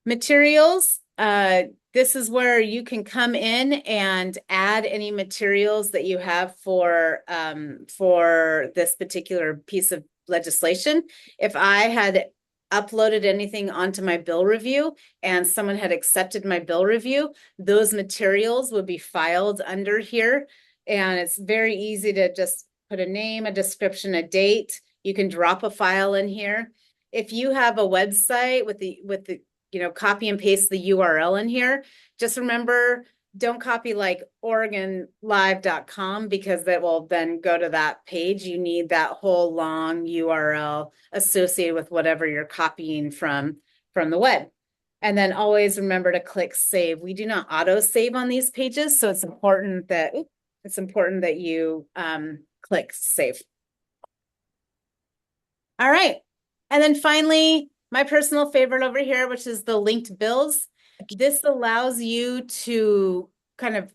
Materials. This is where you can come in and add any materials that you have for this particular piece of legislation. If I had uploaded anything onto my bill review and someone had accepted my bill review, those materials would be filed under here. And it's very easy to just put a name, a description, a date. You can drop a file in here. If you have a website with the copy and paste the URL in here, just remember, don't copy like OregonLive.com because that will then go to that page. You need that whole long URL associated with whatever you're copying from the web. And then always remember to click save. We do not auto save on these pages, so it's important that you click save. All right. And then finally, my personal favorite over here, which is the linked bills. This allows you to kind of,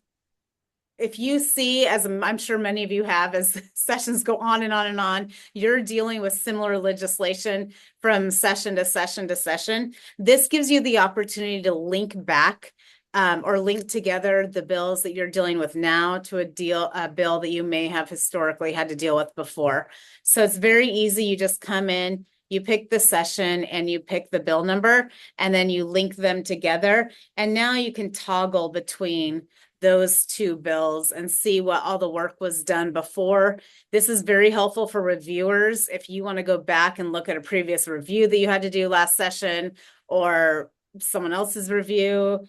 if you see, as I'm sure many of you have, as sessions go on and on and on, you're dealing with similar legislation from session to session to session. This gives you the opportunity to link back or link together the bills that you're dealing with now to a bill that you may have historically had to deal with before. So it's very easy. You just come in, you pick the session and you pick the bill number, and then you link them together. And now you can toggle between those two bills and see what all the work was done before. This is very helpful for reviewers. If you want to go back and look at a previous review that you had to do last session or someone else's review,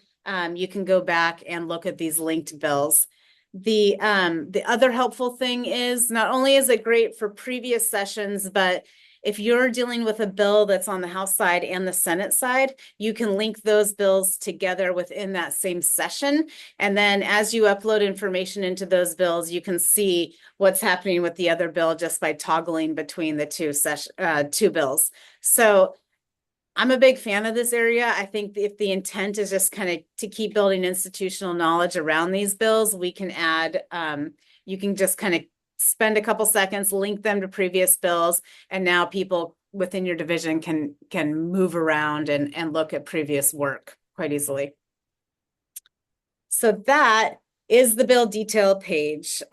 you can go back and look at these linked bills. The other helpful thing is not only is it great for previous sessions, but if you're dealing with a bill that's on the House side and the Senate side, you can link those bills together within that same session. And then as you upload information into those bills, you can see what's happening with the other bill just by toggling between the two bills. So I'm a big fan of this area. I think if the intent is just kind of to keep building institutional knowledge around these bills, we can add, you can just kind of spend a couple seconds, link them to previous bills, and now people within your division can move around and look at previous work quite easily. So that is the bill detail page.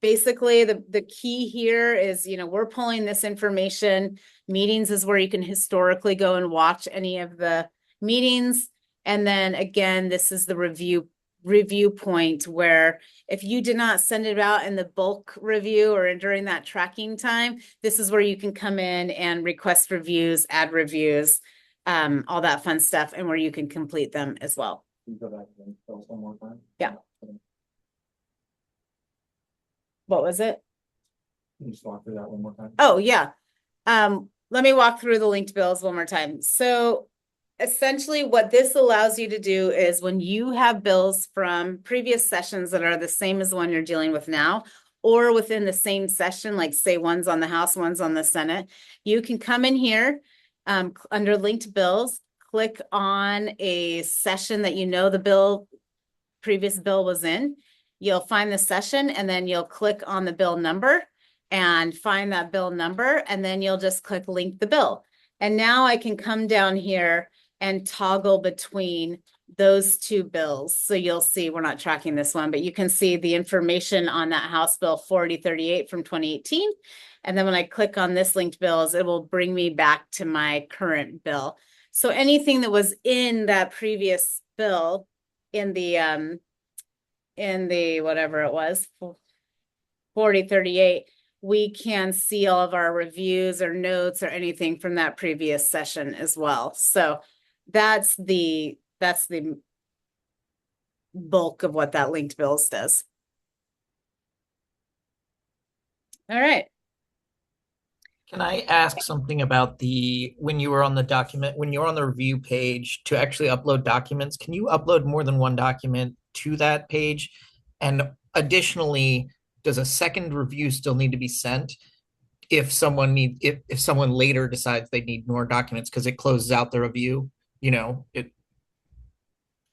Basically, the key here is, we're pulling this information. Meetings is where you can historically go and watch any of the meetings. And then again, this is the review point where if you did not send it out in the bulk review or during that tracking time, this is where you can come in and request reviews, add reviews, all that fun stuff, and where you can complete them as well. Can you go back and tell us one more time? Yeah. What was it? Can you just walk through that one more time? Oh, yeah. let me walk through the linked bills one more time. So essentially what this allows you to do is when you have bills from previous sessions that are the same as the one you're dealing with now, or within the same session, like say one's on the House, one's on the Senate, you can come in here under linked bills, click on a session that you know the previous bill was in. You'll find the session and then you'll click on the bill number and find that bill number, and then you'll just click link the bill. And now I can come down here and toggle between those two bills. So you'll see, we're not tracking this one, but you can see the information on that House Bill 4038 from 2018. And then when I click on this linked bills, it will bring me back to my current bill. So anything that was in that previous bill in the whatever it was, 4038, we can see all of our reviews or notes or anything from that previous session as well. So that's the bulk of what that linked bills does. All right. Can I ask something about when you were on the document, when you're on the review page to actually upload documents, can you upload more than one document to that page? And additionally, does a second review still need to be sent if someone later decides they need more documents because it closes out the review?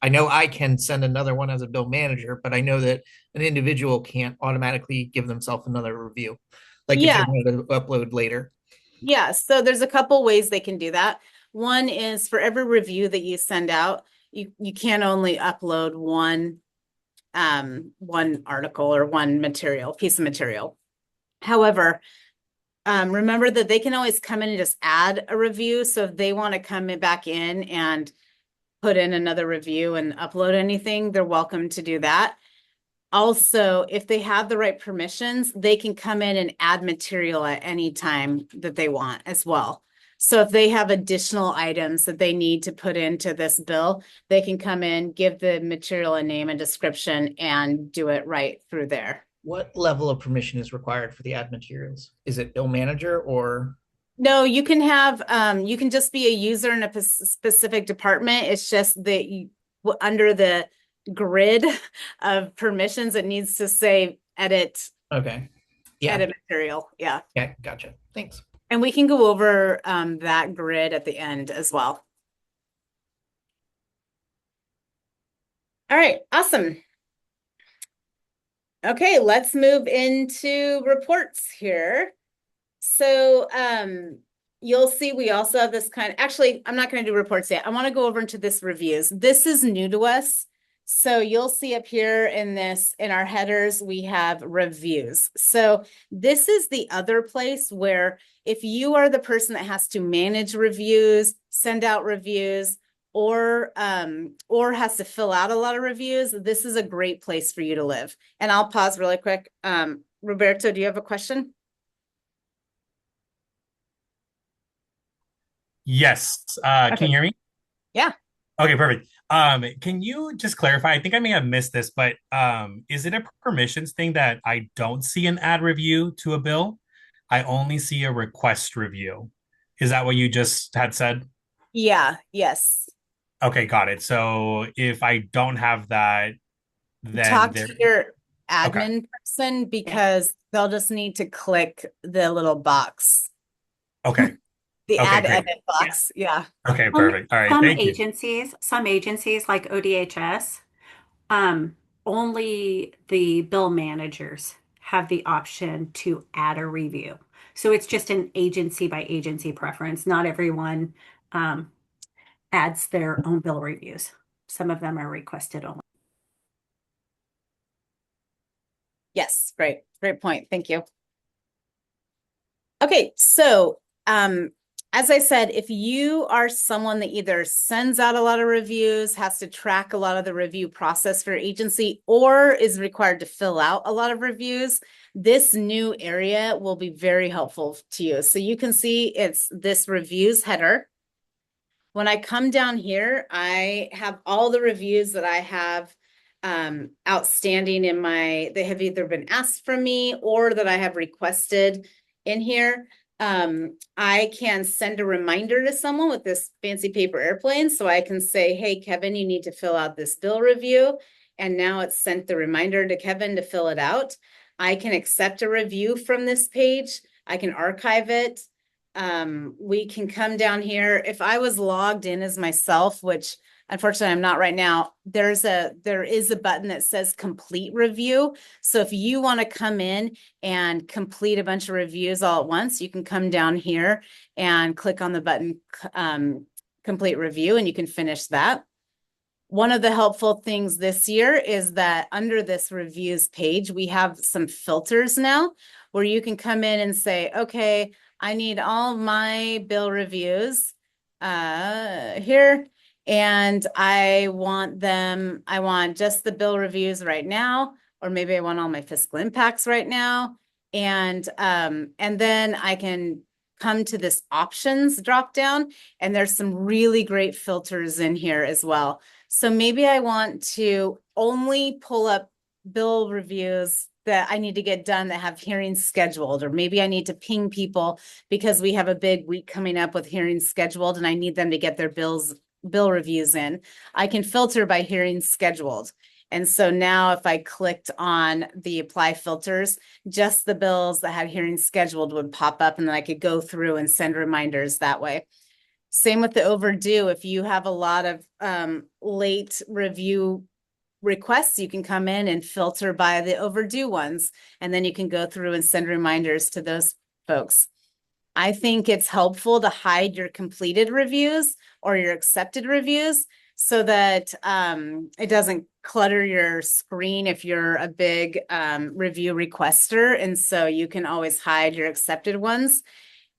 I know I can send another one as a bill manager, but I know that an individual can't automatically give themselves another review. Like if they wanted to upload later. Yeah, so there's a couple ways they can do that. One is for every review that you send out, you can only upload one article or one piece of material. However, remember that they can always come in and just add a review. So if they want to come back in and put in another review and upload anything, they're welcome to do that. Also, if they have the right permissions, they can come in and add material at any time that they want as well. So if they have additional items that they need to put into this bill, they can come in, give the material a name and description, and do it right through there. What level of permission is required for the add materials? Is it bill manager or? No, you can have, you can just be a user in a specific department. It's just that under the grid of permissions, it needs to say edit. Okay. Yeah. Edit material. Yeah. Yeah. Gotcha. Thanks. And we can go over that grid at the end as well. All right. Awesome. Okay, let's move into reports here. So you'll see we also have this actually, I'm not going to do reports yet. I want to go over into this reviews. This is new to us. So you'll see up here in our headers, we have reviews. So this is the other place where if you are the person that has to manage reviews, send out reviews, or has to fill out a lot of reviews, this is a great place for you to live. And I'll pause really quick. Roberto, do you have a question? Yes. Okay. Can you hear me? Yeah. Okay, perfect. Can you just clarify? I think I may have missed this, but is it a permissions thing that I don't see an ad review to a bill? I only see a request review. Is that what you just had said? Yeah, yes. Okay, got it. So if I don't have that, then Talk to your admin Okay. person because they'll just need to click the little box. Okay. The Okay, add great. edit box. Yeah. Okay, perfect. All right, Some thank you. some agencies like ODHS, only the bill managers have the option to add a review. So it's just an agency by agency preference. Not everyone adds their own bill reviews. Some of them are requested only. Yes, great. Great point. Thank you. Okay, so as I said, if you are someone that either sends out a lot of reviews, has to track a lot of the review process for your agency, or is required to fill out a lot of reviews, this new area will be very helpful to you. So you can see it's this reviews header. When I come down here, I have all the reviews that I have outstanding they have either been asked from me or that I have requested in here. I can send a reminder to someone with this fancy paper airplane. So I can say, hey, Kevin, you need to fill out this bill review. And now it's sent the reminder to Kevin to fill it out. I can accept a review from this page. I can archive it. We can come down here. If I was logged in as myself, which unfortunately I'm not right now, there is a button that says complete review. So if you want to come in and complete a bunch of reviews all at once, you can come down here and click on the button complete review, and you can finish that. One of the helpful things this year is that under this reviews page, we have some filters now where you can come in and say, okay, I need all my bill reviews here, and I want just the bill reviews right now, or maybe I want all my fiscal impacts right now. And then I can come to this options drop down, and there's some really great filters in here as well. So maybe I want to only pull up bill reviews that I need to get done that have hearings scheduled, or maybe I need to ping people because we have a big week coming up with hearings scheduled and I need them to get their bill reviews in. I can filter by hearings scheduled. And so now if I clicked on the apply filters, just the bills that had hearings scheduled would pop up, and then I could go through and send reminders that way. Same with the overdue. If you have a lot of late review requests, you can come in and filter by the overdue ones, and then you can go through and send reminders to those folks. I think it's helpful to hide your completed reviews or your accepted reviews so that it doesn't clutter your screen if you're a big review requester. And so you can always hide your accepted ones.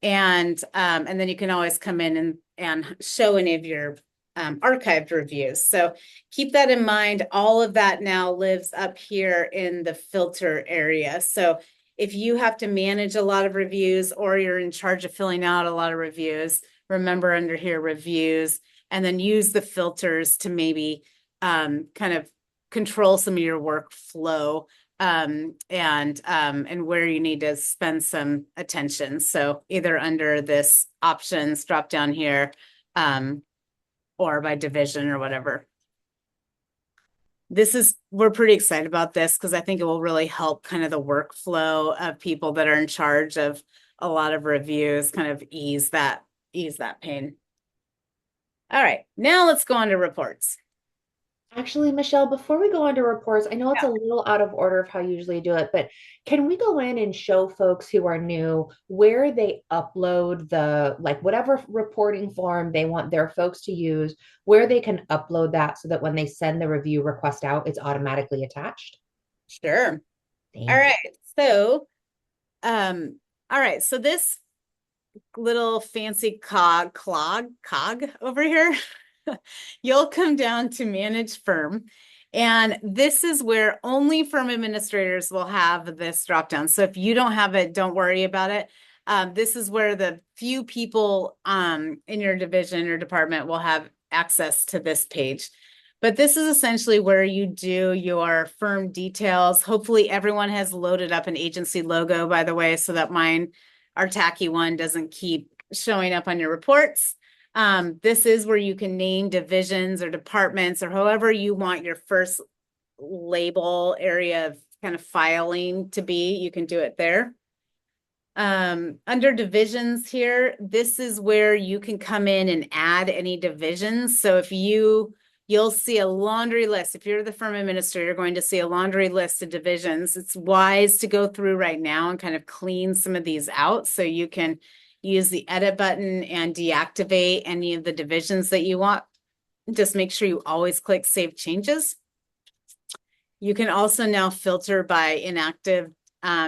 And then you can always come in and show any of your archived reviews. So keep that in mind. All of that now lives up here in the filter area. So if you have to manage a lot of reviews or you're in charge of filling out a lot of reviews, remember under here reviews, and then use the filters to maybe kind of control some of your workflow and where you need to spend some attention. So either under this options drop down here or by division or whatever. We're pretty excited about this because I think it will really help kind of the workflow of people that are in charge of a lot of reviews, kind of ease that pain. All right, now let's go on to reports. Actually, Michelle, before we go on to reports, I know it's a little out of order of how you usually do it, but can we go in and show folks who are new where they upload whatever reporting form they want their folks to use, where they can upload that so that when they send the review request out, it's automatically attached? Sure. Thank All you. right. So this little fancy cog over here, you'll come down to manage firm. And this is where only firm administrators will have this drop down. So if you don't have it, don't worry about it. This is where the few people in your division or department will have access to this page. But this is essentially where you do your firm details. Hopefully everyone has loaded up an agency logo, by the way, so that our tacky one doesn't keep showing up on your reports. This is where you can name divisions or departments or however you want your first label area of kind of filing to be. You can do it there. Under divisions here, this is where you can come in and add any divisions. So if you'll see a laundry list. If you're the firm administrator, you're going to see a laundry list of divisions. It's wise to go through right now and kind of clean some of these out so you can use the edit button and deactivate any of the divisions that you want. Just make sure you always click save changes. You can also now filter by inactive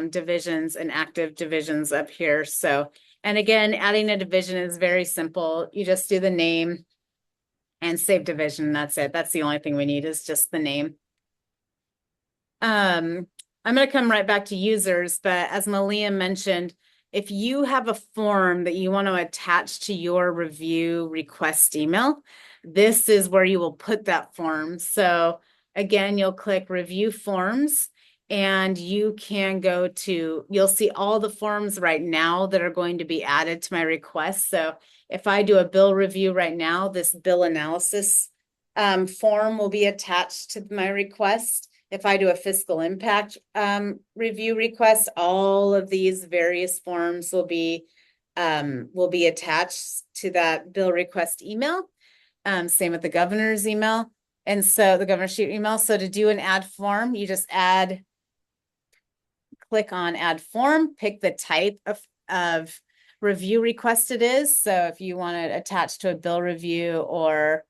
divisions and active divisions up here. So, and again, adding a division is very simple. You just do the name and save division. That's it. That's the only thing we need is just the name. I'm going to come right back to users, but as Malia mentioned, if you have a form that you want to attach to your review request email, this is where you will put that form. So again, you'll click review forms and you can go to, you'll see all the forms right now that are going to be added to my request. So if I do a bill review right now, this bill analysis form will be attached to my request. If I do a fiscal impact review request, all of these various forms will be attached to that bill request email. Same with the governor's email. And so the governor's sheet email. So to do an add form, you just click on add form, pick the type of review request it is. So if you want to attach to a bill review or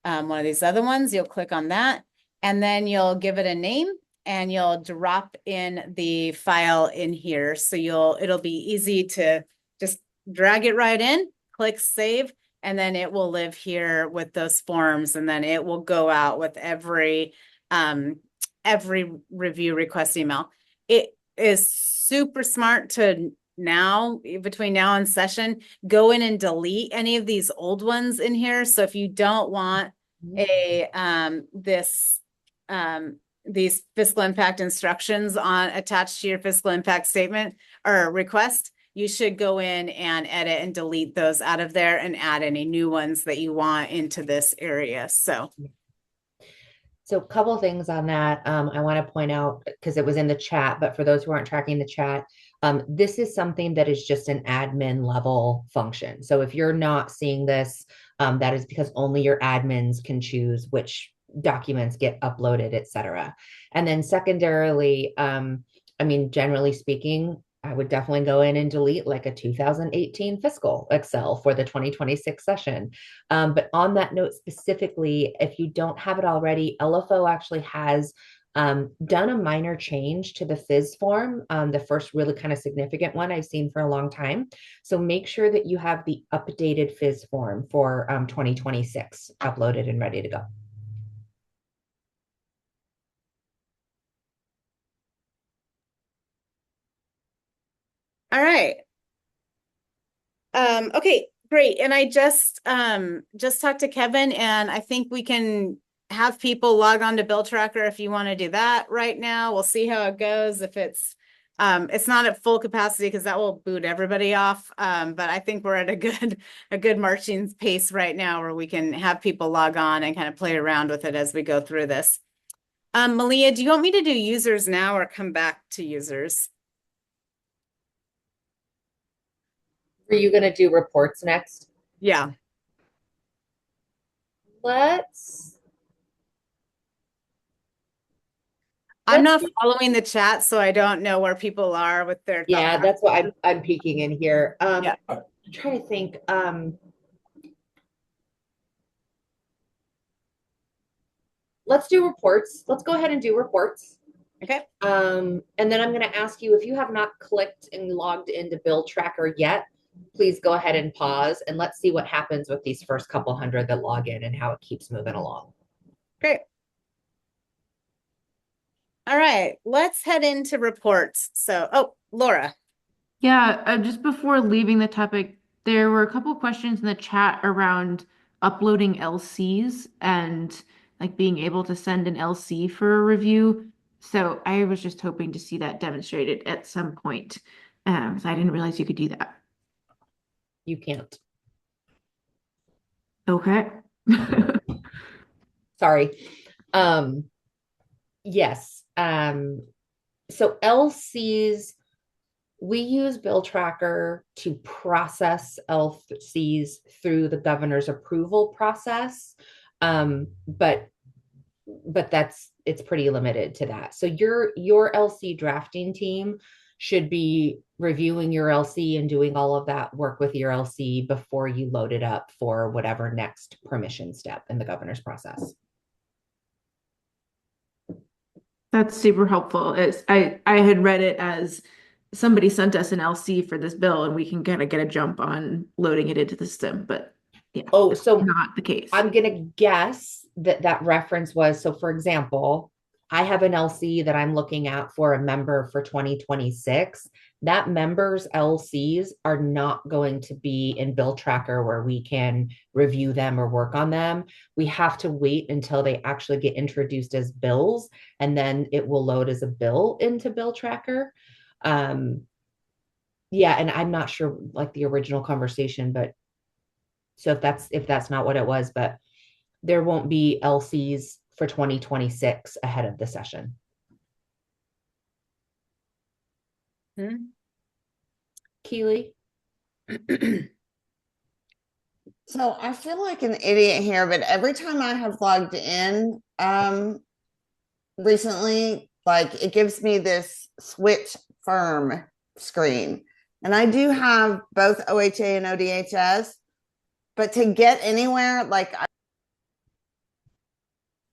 one of these other ones, you'll click on that. And then you'll give it a name and you'll drop in the file in here. So it'll be easy to just drag it right in, click save, and then it will live here with those forms. And then it will go out with every review request email. It is super smart to now, between now and session, go in and delete any of these old ones in here. So if you don't want these fiscal impact instructions attached to your fiscal impact statement or request, you should go in and edit and delete those out of there and add any new ones that you want into this area. So a couple of things on that. I want to point out, because it was in the chat, but for those who aren't tracking the chat, this is something that is just an admin level function. So if you're not seeing this, that is because only your admins can choose which documents get uploaded, et cetera. And then secondarily, generally speaking, I would definitely go in and delete like a 2018 fiscal Excel for the 2026 session. But on that note specifically, if you don't have it already, LFO actually has done a minor change to the FIS form, the first really kind of significant one I've seen for a long time. So make sure that you have the updated FIS form for 2026 uploaded and ready to go. all right. Okay, great. And I just talked to Kevin, and I think we can have people log on to BillTracker if you want to do that right now. We'll see how it goes. If it's not at full capacity, because that will boot everybody off. But I think we're at a good marching pace right now where we can have people log on and kind of play around with it as we go through this. Malia, do you want me to do users now or come back to users? Are you going to do reports next? Yeah. I'm not following the chat, so I don't know where people are with their thought. Yeah, that's why I'm peeking in here. Yeah. I'm trying to think. Let's do reports. Let's go ahead and do reports. Okay. And then I'm going to ask you, if you have not clicked and logged into BillTracker yet, please go ahead and pause and let's see what happens with these first couple hundred that log in and how it keeps moving along. Great. All right, let's head into reports. So, Laura. Yeah, just before leaving the topic, there were a couple of questions in the chat around uploading LCs and like being able to send an LC for a review. So I was just hoping to see that demonstrated at some point. So I didn't realize you could do that. You can't. Okay. Sorry. Yes. So LCs, we use BillTracker to process LCs through the governor's approval process. But it's pretty limited to that. So your LC drafting team should be reviewing your LC and doing all of that work with your LC before you load it up for whatever next permission step in the governor's process. That's super helpful. I had read it as somebody sent us an LC for this bill and we can kind of get a jump on loading it into the system, but yeah. So not the case. I'm going to guess that reference was, so for example, I have an LC that I'm looking at for a member for 2026. That members LCs are not going to be in BillTracker where we can review them or work on them. We have to wait until they actually get introduced as bills, and then it will load as a bill into BillTracker. Yeah, and I'm not sure like the original conversation, but so if that's not what it was, but there won't be LCs for 2026 ahead of the session. Keely? So I feel like an idiot here, but every time I have logged in recently, like it gives me this switch firm screen. And I do have both OHA and ODHS, but to get anywhere, like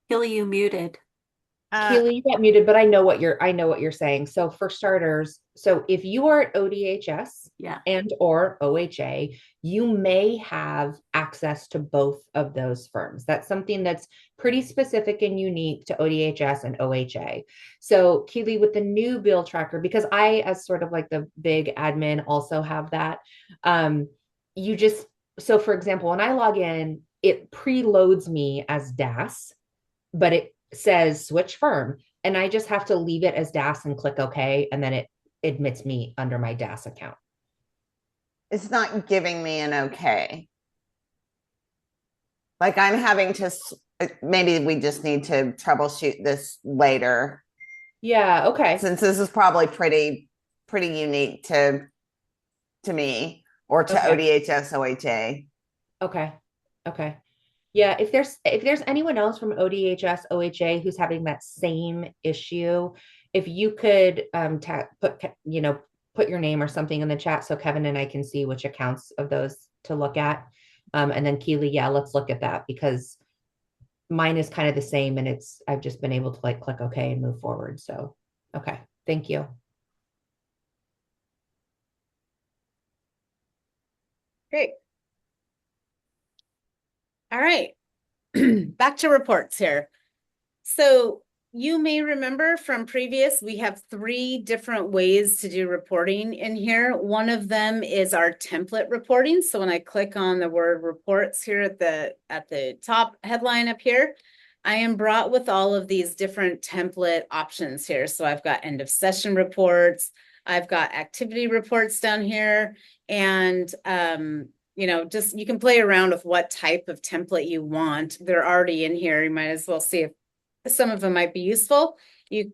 Keely, you muted. Keely, you got muted, but I know what you're saying. So for starters, so if you are at ODHS and or OHA, you may have access to both of those firms. That's something that's pretty specific and unique to ODHS and OHA. So Keely, with the new BillTracker, because I, as sort of like the big admin, also have that. So for example, when I log in, it preloads me as DAS, but it says switch firm, and I just have to leave it as DAS and click OK, and then it admits me under my DAS account. it's not giving me an okay. Like I'm having to, maybe we just need to troubleshoot this later. Yeah, okay. Since this is probably pretty unique to me or to ODHS, OHA. Okay. Yeah, if there's anyone else from ODHS, OHA who's having that same issue, if you could put your name or something in the chat so Kevin and I can see which accounts of those to look at. And then Keely, yeah, let's look at that because mine is kind of the same and I've just been able to like click OK and move forward. So, okay, thank you. Great. All right, back to reports here. So you may remember from previous, we have 3 different ways to do reporting in here. One of them is our template reporting. So when I click on the word reports here at the top headline up here, I am brought with all of these different template options here. So I've got end of session reports, I've got activity reports down here, and just you can play around with what type of template you want. They're already in here. You might as well see if some of them might be useful.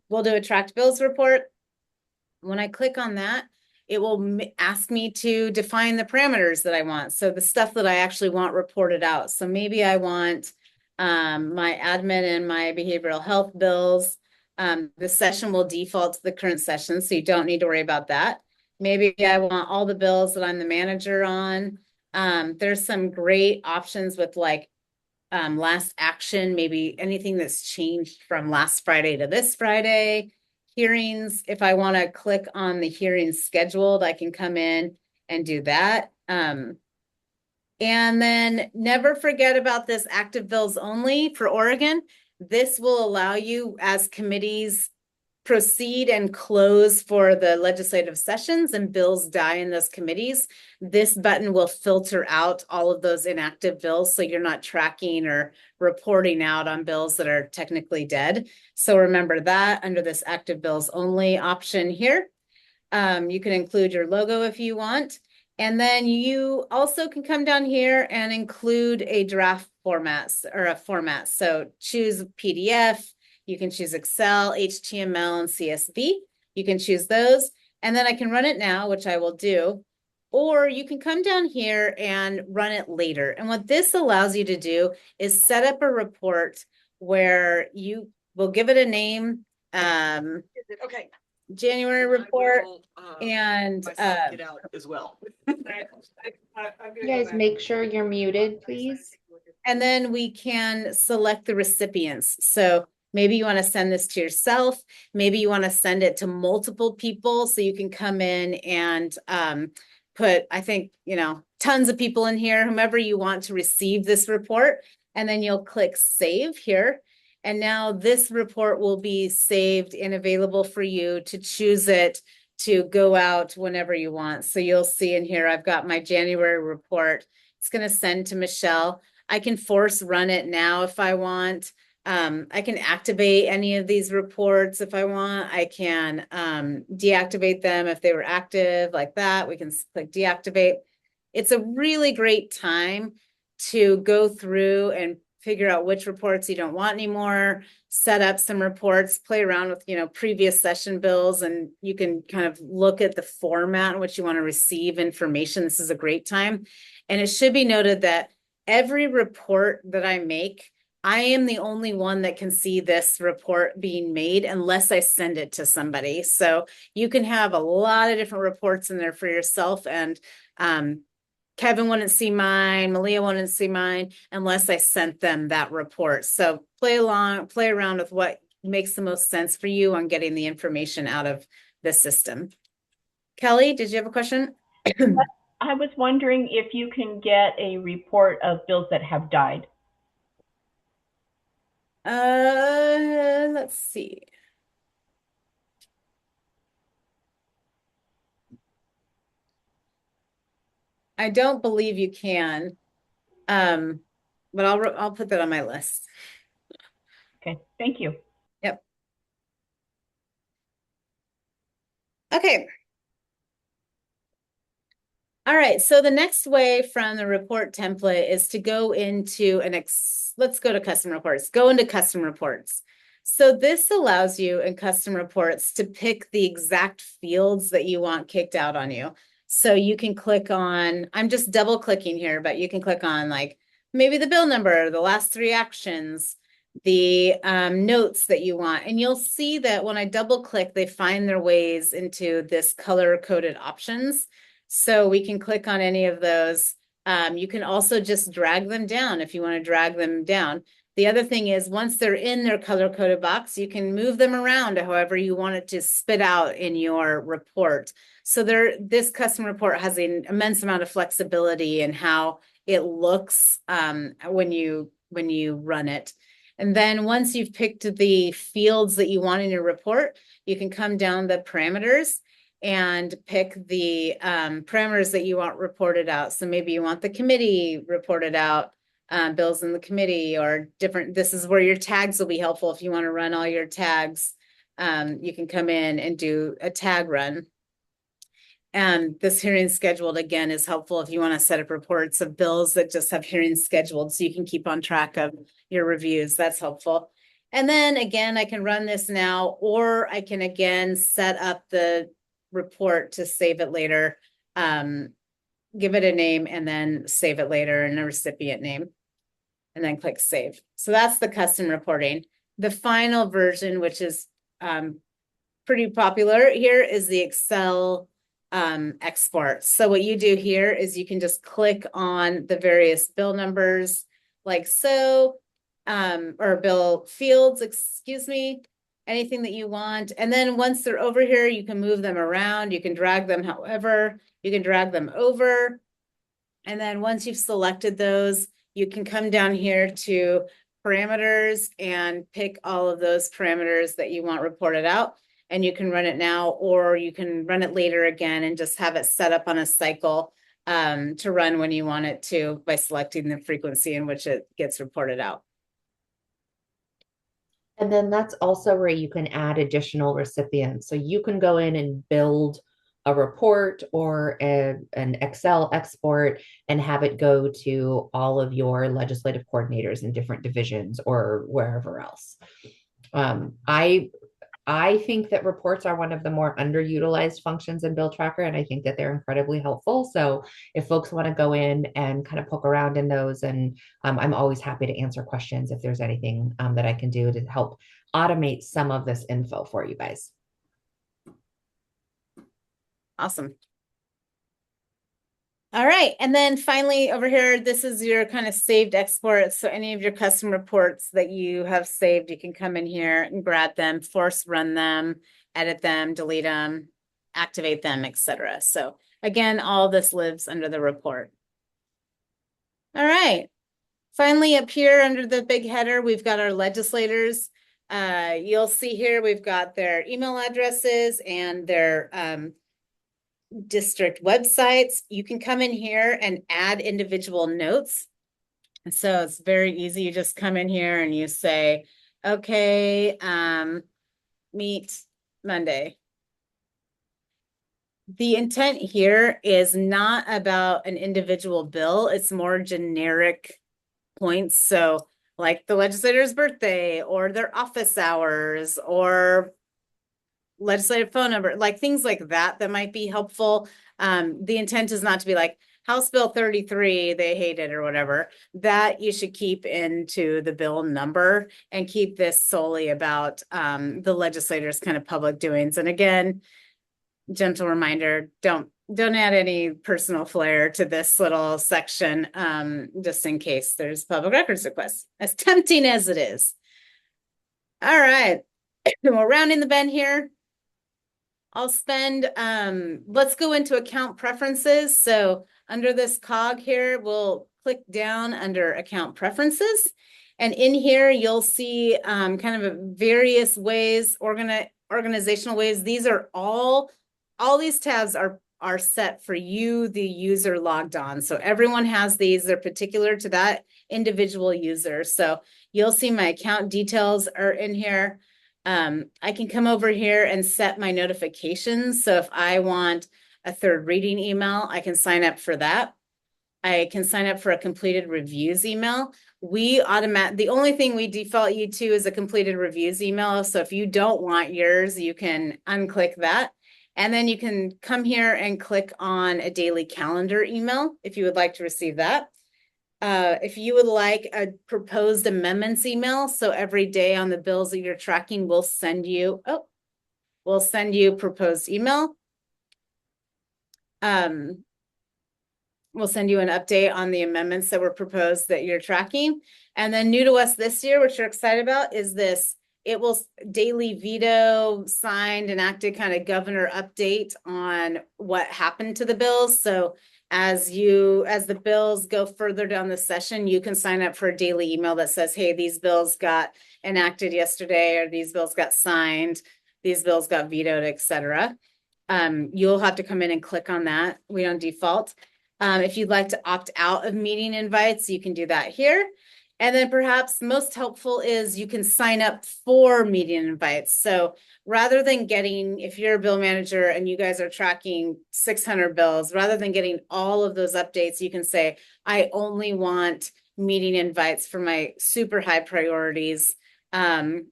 We'll do a tracked bills report. When I click on that, it will ask me to define the parameters that I want. So the stuff that I actually want reported out. So maybe I want my admin and my behavioral health bills. The session will default to the current session, so you don't need to worry about that. Maybe I want all the bills that I'm the manager on. There's some great options with like last action, maybe anything that's changed from last Friday to this Friday. Hearings, if I want to click on the hearings scheduled, I can come in and do that. And then never forget about this active bills only for Oregon. This will allow you as committees proceed and close for the legislative sessions and bills die in those committees. This button will filter out all of those inactive bills so you're not tracking or reporting out on bills that are technically dead. So remember that under this active bills only option here. You can include your logo if you want. And then you also can come down here and include a draft format or a format. So choose PDF. You can choose Excel, HTML, and CSV. You can choose those. And then I can run it now, which I will do. Or you can come down here and run it later. And what this allows you to do is set up a report where you will give it a name. Okay. January report and get out as well. You guys make sure you're muted, please. And then we can select the recipients. So maybe you want to send this to yourself. Maybe you want to send it to multiple people. So you can come in and put, I think, tons of people in here, whomever you want to receive this report. And then you'll click save here. And now this report will be saved and available for you to choose it to go out whenever you want. So you'll see in here, I've got my January report. It's going to send to Michelle. I can force run it now if I want. I can activate any of these reports if I want. I can deactivate them if they were active like that. We can click deactivate. It's a really great time to go through and figure out which reports you don't want anymore, set up some reports, play around with, previous session bills, and you can kind of look at the format in which you want to receive information. This is a great time. And it should be noted that every report that I make, I am the only one that can see this report being made unless I send it to somebody. So you can have a lot of different reports in there for yourself, and Kevin wouldn't see mine, Malia wouldn't see mine unless I sent them that report. So play around with what makes the most sense for you on getting the information out of the system. Kelly, did you have a question? I was wondering if you can get a report of bills that have died. Let's see. I don't believe you can, but I'll put that on my list. Okay, thank you. Yep. Okay. All right, so the next way from the report template is to go into let's go to custom reports. Go into custom reports. So this allows you in custom reports to pick the exact fields that you want kicked out on you. So you can click on, I'm just double clicking here, but you can click on like maybe the bill number, the last 3 actions, the notes that you want. And you'll see that when I double click, they find their ways into this color coded options. So we can click on any of those. You can also just drag them down if you want to drag them down. The other thing is once they're in their color-coded box, you can move them around however you want it to spit out in your report. So this custom report has an immense amount of flexibility in how it looks when you run it. And then once you've picked the fields that you want in your report, you can come down the parameters and pick the parameters that you want reported out. So maybe you want the committee reported out, bills in the committee, or different. This is where your tags will be helpful. If you want to run all your tags, you can come in and do a tag run. And this hearing scheduled again is helpful if you want to set up reports of bills that just have hearings scheduled so you can keep on track of your reviews. That's helpful. And then again, I can run this now, or I can again set up the report to save it later, give it a name and then save it later and a recipient name, and then click save. So that's the custom reporting. The final version, which is pretty popular here, is the Excel export. So what you do here is you can just click on the various bill numbers like so, or bill fields, excuse me, anything that you want. And then once they're over here, you can move them around. You can drag them however, you can drag them over. And then once you've selected those, you can come down here to parameters and pick all of those parameters that you want reported out. And you can run it now, or you can run it later again and just have it set up on a cycle to run when you want it to by selecting the frequency in which it gets reported out. And then that's also where you can add additional recipients. So you can go in and build a report or an Excel export and have it go to all of your legislative coordinators in different divisions or wherever else. I think that reports are one of the more underutilized functions in BillTracker, and I think that they're incredibly helpful. So if folks want to go in and kind of poke around in those, and I'm always happy to answer questions if there's anything that I can do to help automate some of this info for you guys. Awesome. All right. And then finally over here, this is your kind of saved exports. So any of your custom reports that you have saved, you can come in here and grab them, force run them, edit them, delete them, activate them, etc. So again, all this lives under the report. All right. Finally, up here under the big header, we've got our legislators. You'll see here, we've got their email addresses and their district websites. You can come in here and add individual notes. And so it's very easy. You just come in here and you say, okay, meet Monday. The intent here is not about an individual bill. It's more generic points. So like the legislator's birthday or their office hours or legislative phone number, like things like that might be helpful. The intent is not to be like House Bill 33, they hate it or whatever. That you should keep into the bill number and keep this solely about the legislators' kind of public doings. And again, gentle reminder, don't add any personal flair to this little section, just in case there's public records requests, as tempting as it is. All right, we're rounding the bend here. I'll spend, let's go into account preferences. So under this cog here, we'll click down under account preferences. And in here, you'll see kind of various ways, organizational ways. These are all these tabs are set for you, the user logged on. So everyone has these, they're particular to that individual user. So you'll see my account details are in here. I can come over here and set my notifications. So if I want a third reading email, I can sign up for that. I can sign up for a completed reviews email. The only thing we default you to is a completed reviews email. So if you don't want yours, you can unclick that. And then you can come here and click on a daily calendar email if you would like to receive that. If you would like a proposed amendments email, so every day on the bills that you're tracking, we'll send you proposed email. We'll send you an update on the amendments that were proposed that you're tracking. And then new to us this year, which we're excited about, is this. It will daily veto, signed, enacted kind of governor update on what happened to the bills. So as the bills go further down the session, you can sign up for a daily email that says, hey, these bills got enacted yesterday, or these bills got signed, these bills got vetoed, etc. You'll have to come in and click on that. We don't default. If you'd like to opt out of meeting invites, you can do that here. And then perhaps most helpful is you can sign up for meeting invites. So rather than getting, if you're a bill manager and you guys are tracking 600 bills, rather than getting all of those updates, you can say, I only want meeting invites for my super high priorities. And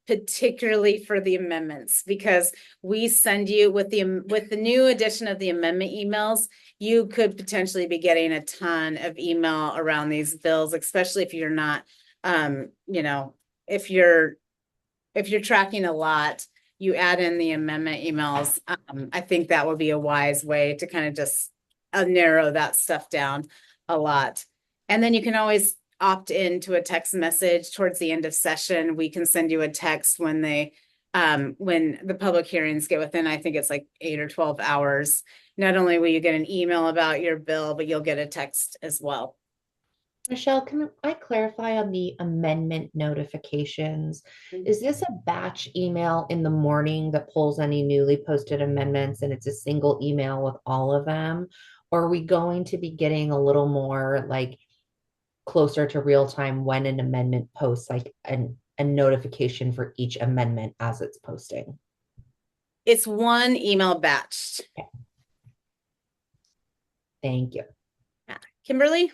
particularly for the amendments, because we send you with the new addition of the amendment emails, you could potentially be getting a ton of email around these bills, especially if you're not, if you're tracking a lot, you add in the amendment emails. I think that would be a wise way to kind of just narrow that stuff down a lot. And then you can always opt into a text message towards the end of session. We can send you a text when the public hearings get within, I think it's like 8 or 12 hours. Not only will you get an email about your bill, but you'll get a text as well. Michelle, can I clarify on the amendment notifications? Is this a batch email in the morning that pulls any newly posted amendments and it's a single email with all of them? Or are we going to be getting a little more like closer to real time when an amendment posts, like a notification for each amendment as it's posting? It's one email batched. Okay. Thank you. Kimberly?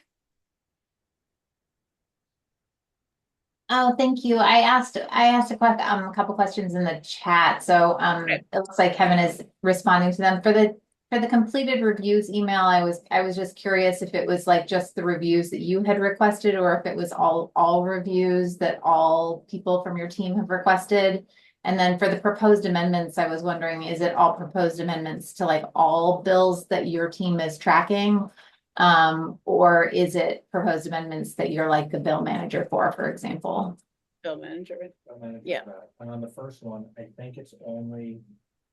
Oh, thank you. I asked a couple questions in the chat. So it looks like Kevin is responding to them. For the completed reviews email, I was just curious if it was like just the reviews that you had requested, or if it was all reviews that all people from your team have requested. And then for the proposed amendments, I was wondering, is it all proposed amendments to like all bills that your team is tracking? Or is it proposed amendments that you're like the bill manager for example? Bill manager. Yeah. And on the first one, I think it's only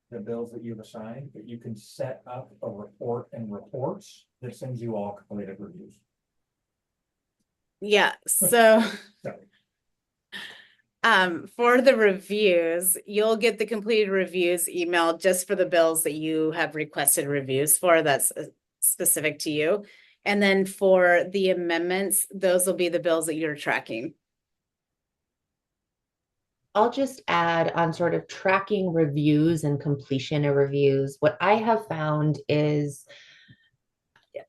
the bills that you've assigned, but you can set up a report and reports that sends you all completed reviews. Yeah, so Sorry. for the reviews, you'll get the completed reviews email just for the bills that you have requested reviews for. That's specific to you. And then for the amendments, those will be the bills that you're tracking. I'll just add on sort of tracking reviews and completion of reviews. What I have found is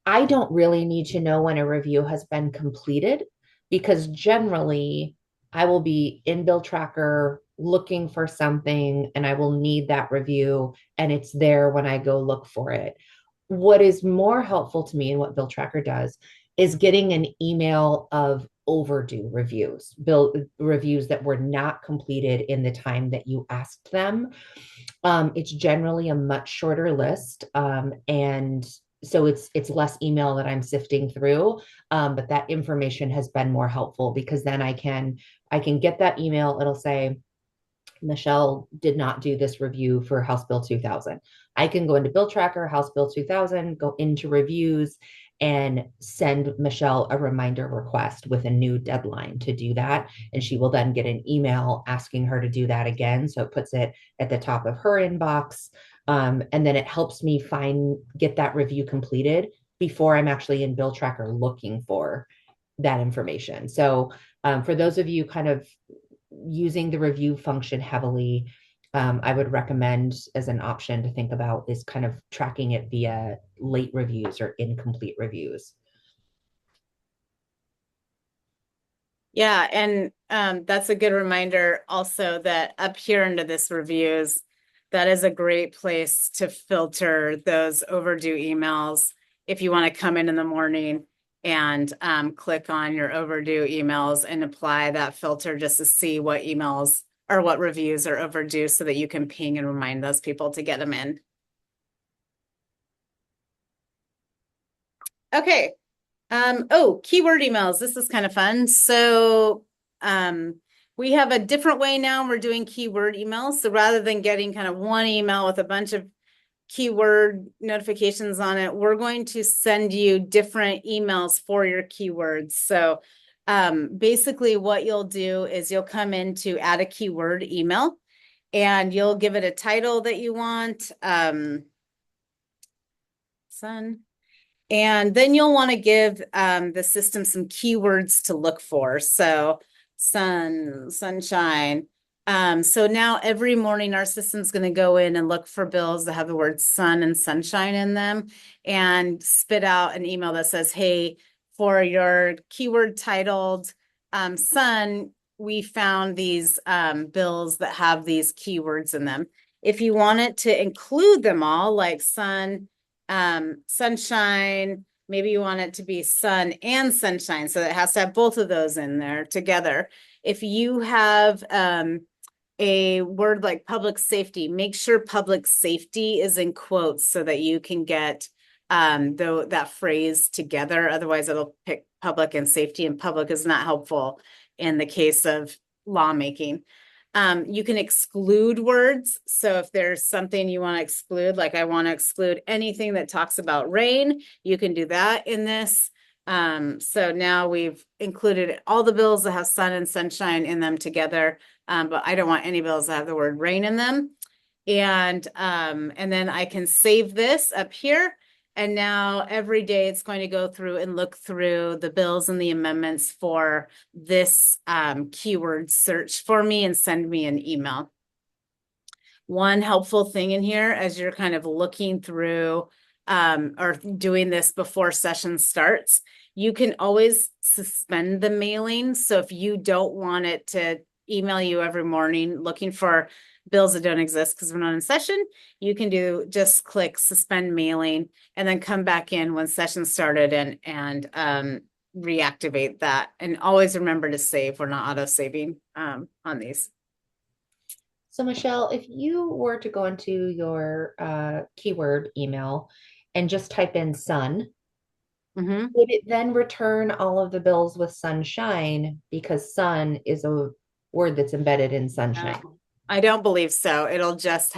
I don't really need to know when a review has been completed because generally I will be in BillTracker looking for something and I will need that review and it's there when I go look for it. What is more helpful to me and what BillTracker does is getting an email of overdue reviews, bill reviews that were not completed in the time that you asked them. It's generally a much shorter list, and so it's less email that I'm sifting through. But that information has been more helpful because then I can get that email. It'll say, Michelle did not do this review for House Bill 2000. I can go into BillTracker, House Bill 2000, go into reviews, and send Michelle a reminder request with a new deadline to do that. And she will then get an email asking her to do that again. So it puts it at the top of her inbox. And then it helps me get that review completed before I'm actually in BillTracker looking for that information. So for those of you kind of using the review function heavily, I would recommend as an option to think about is kind of tracking it via late reviews or incomplete reviews. Yeah, and that's a good reminder also that up here under this reviews, that is a great place to filter those overdue emails. If you want to come in the morning and click on your overdue emails and apply that filter just to see what emails or what reviews are overdue so that you can ping and remind those people to get them in. Okay. Oh, keyword emails. This is kind of fun. So we have a different way now. We're doing keyword emails. So rather than getting kind of one email with a bunch of keyword notifications on it, we're going to send you different emails for your keywords. So basically what you'll do is you'll come in to add a keyword email and you'll give it a title that you want. Sun. And then you'll want to give the system some keywords to look for. So sun, sunshine. So now every morning our system's going to go in and look for bills that have the word sun and sunshine in them and spit out an email that says, hey, for your keyword titled sun, we found these bills that have these keywords in them. If you want it to include them all, like sun, sunshine, maybe you want it to be sun and sunshine, so it has to have both of those in there together. If you have a word like public safety, make sure public safety is in quotes so that you can get that phrase together. Otherwise it'll pick public and safety, and public is not helpful in the case of lawmaking. You can exclude words. So if there's something you want to exclude, like I want to exclude anything that talks about rain, you can do that in this. So now we've included all the bills that have sun and sunshine in them together, but I don't want any bills that have the word rain in them. And then I can save this up here. And now every day it's going to go through and look through the bills and the amendments for this keyword search for me and send me an email. One helpful thing in here as you're kind of looking through or doing this before session starts, you can always suspend the mailing. So if you don't want it to email you every morning looking for bills that don't exist because we're not in session, you can just click suspend mailing and then come back in when session started and reactivate that. And always remember to save. We're not auto saving on these. So Michelle, if you were to go into your keyword email and just type in sun, would it then return all of the bills with sunshine because sun is a word that's embedded in sunshine? No, I don't believe so. It'll just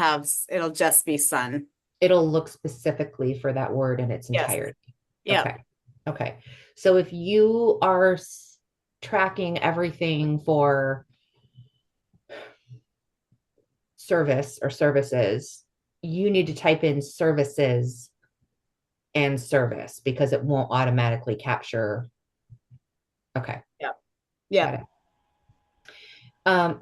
be sun. It'll look specifically for that word in its Yes. entirety. Yeah. Okay. Okay. So if you are tracking everything for service or services, you need to type in services and service because it won't automatically capture. Okay. Yeah. Got it.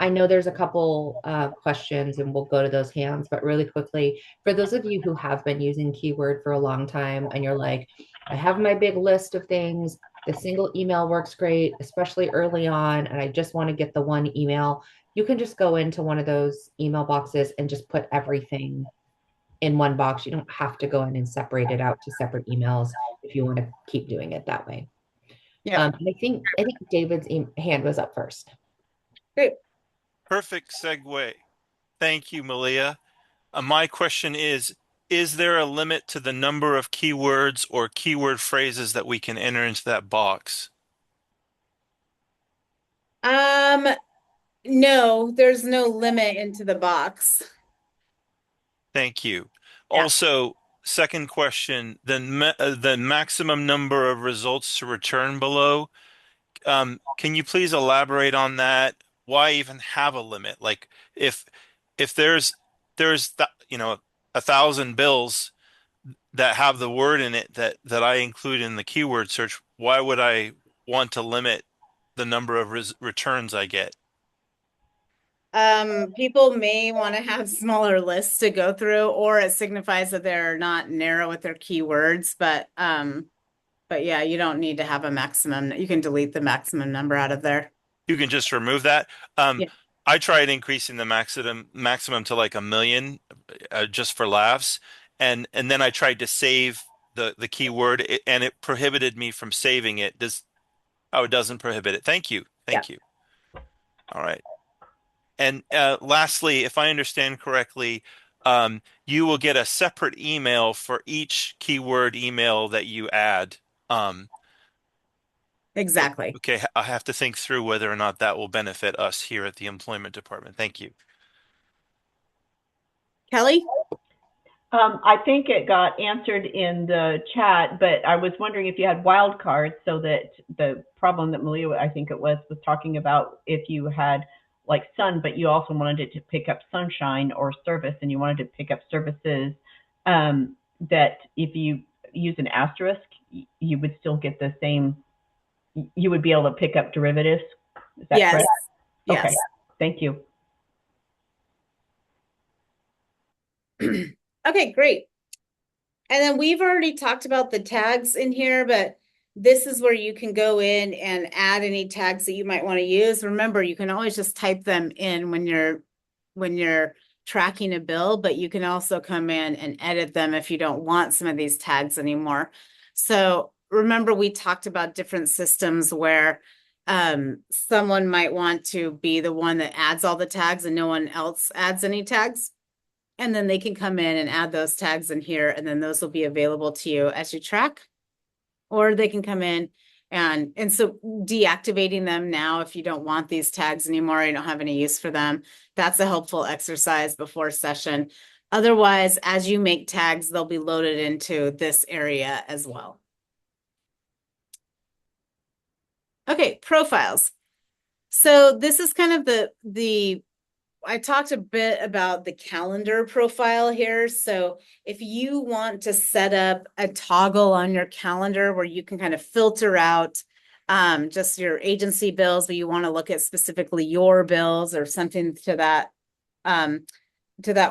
I know there's a couple questions and we'll go to those hands, but really quickly, for those of you who have been using keyword for a long time and you're like, I have my big list of things, the single email works great, especially early on, and I just want to get the one email, you can just go into one of those email boxes and just put everything in one box. You don't have to go in and separate it out to separate emails if you want to keep doing it that way. Yeah. I think David's hand was up first. Great. Perfect segue. Thank you, Malia. My question is there a limit to the number of keywords or keyword phrases that we can enter into that box? No, there's no limit into the box. Thank you. Yeah. Also, second question, the maximum number of results to return below. Can you please elaborate on that? Why even have a limit? Like if there's 1,000 bills that have the word in it that I include in the keyword search, why would I want to limit the number of returns I get? People may want to have smaller lists to go through, or it signifies that they're not narrow with their keywords, but yeah, you don't need to have a maximum. You can delete the maximum number out of there. You can just remove that. Yeah. I tried increasing the maximum to like 1 million just for laughs, and then I tried to save the keyword, and it prohibited me from saving it. Oh, it doesn't prohibit it. Thank you. Thank you. All right. And lastly, if I understand correctly, you will get a separate email for each keyword email that you add. Exactly. Okay, I have to think through whether or not that will benefit us here at the employment department. Thank you. Kelly? I think it got answered in the chat, but I was wondering if you had wildcards, so that the problem that Malia, I think it was talking about if you had like sun, but you also wanted it to pick up sunshine or service, and you wanted to pick up services, that if you use an asterisk, you would still get the same, you would be able to pick up derivatives. Is that Yes. correct? Yes. Okay, thank you. Okay, great. And then we've already talked about the tags in here, but this is where you can go in and add any tags that you might want to use. Remember, you can always just type them in when you're tracking a bill, but you can also come in and edit them if you don't want some of these tags anymore. So remember, we talked about different systems where someone might want to be the one that adds all the tags and no one else adds any tags. And then they can come in and add those tags in here, and then those will be available to you as you track. Or they can come in and so deactivating them now if you don't want these tags anymore, you don't have any use for them. That's a helpful exercise before session. Otherwise, as you make tags, they'll be loaded into this area as well. Okay, profiles. So this is kind of the I talked a bit about the calendar profile here. So if you want to set up a toggle on your calendar where you can kind of filter out just your agency bills, but you want to look at specifically your bills or something to that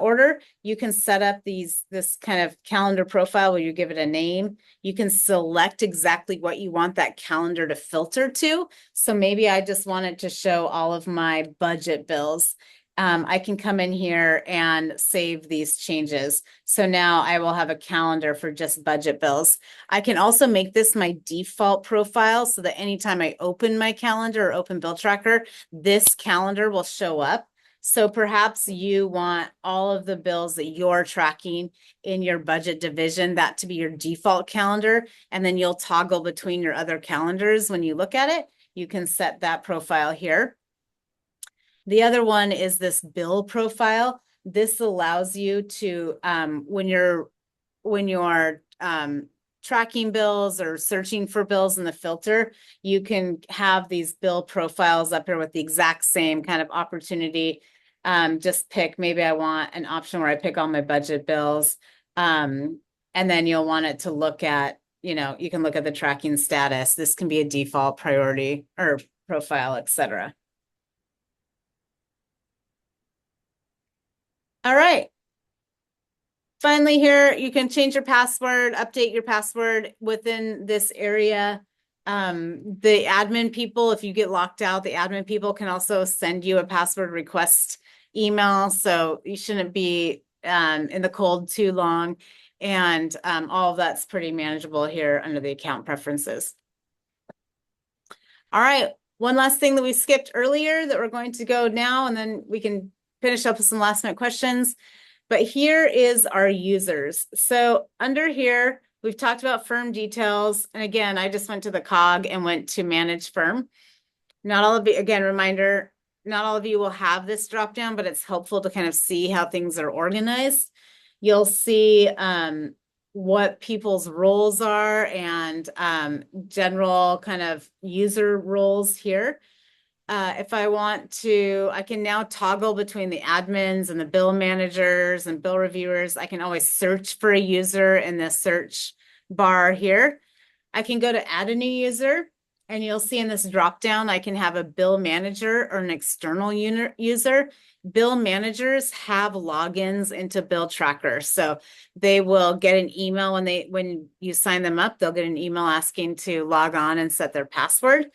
order, you can set up this kind of calendar profile where you give it a name. You can select exactly what you want that calendar to filter to. So maybe I just wanted to show all of my budget bills. I can come in here and save these changes. So now I will have a calendar for just budget bills. I can also make this my default profile so that anytime I open my calendar or open BillTracker, this calendar will show up. So perhaps you want all of the bills that you're tracking in your budget division, that to be your default calendar, and then you'll toggle between your other calendars when you look at it. You can set that profile here. The other one is this bill profile. This allows you to, when you're tracking bills or searching for bills in the filter, you can have these bill profiles up here with the exact same kind of opportunity. Just pick, maybe I want an option where I pick all my budget bills. And then you'll want it to look at, you can look at the tracking status. This can be a default priority or profile, etc. All right. Finally here, you can change your password, update your password within this area. The admin people, if you get locked out, the admin people can also send you a password request email. So you shouldn't be in the cold too long. And all of that's pretty manageable here under the account preferences. All right. One last thing that we skipped earlier that we're going to go now, and then we can finish up with some last minute questions. But here is our users. So under here, we've talked about firm details. And again, I just went to the cog and went to manage firm. Not all of you, again, reminder, not all of you will have this drop down, but it's helpful to kind of see how things are organized. You'll see what people's roles are and general kind of user roles here. If I want to, I can now toggle between the admins and the bill managers and bill reviewers. I can always search for a user in the search bar here. I can go to add a new user, and you'll see in this drop down, I can have a bill manager or an external user. Bill managers have logins into BillTracker. So they will get an email when you sign them up, they'll get an email asking to log on and set their password.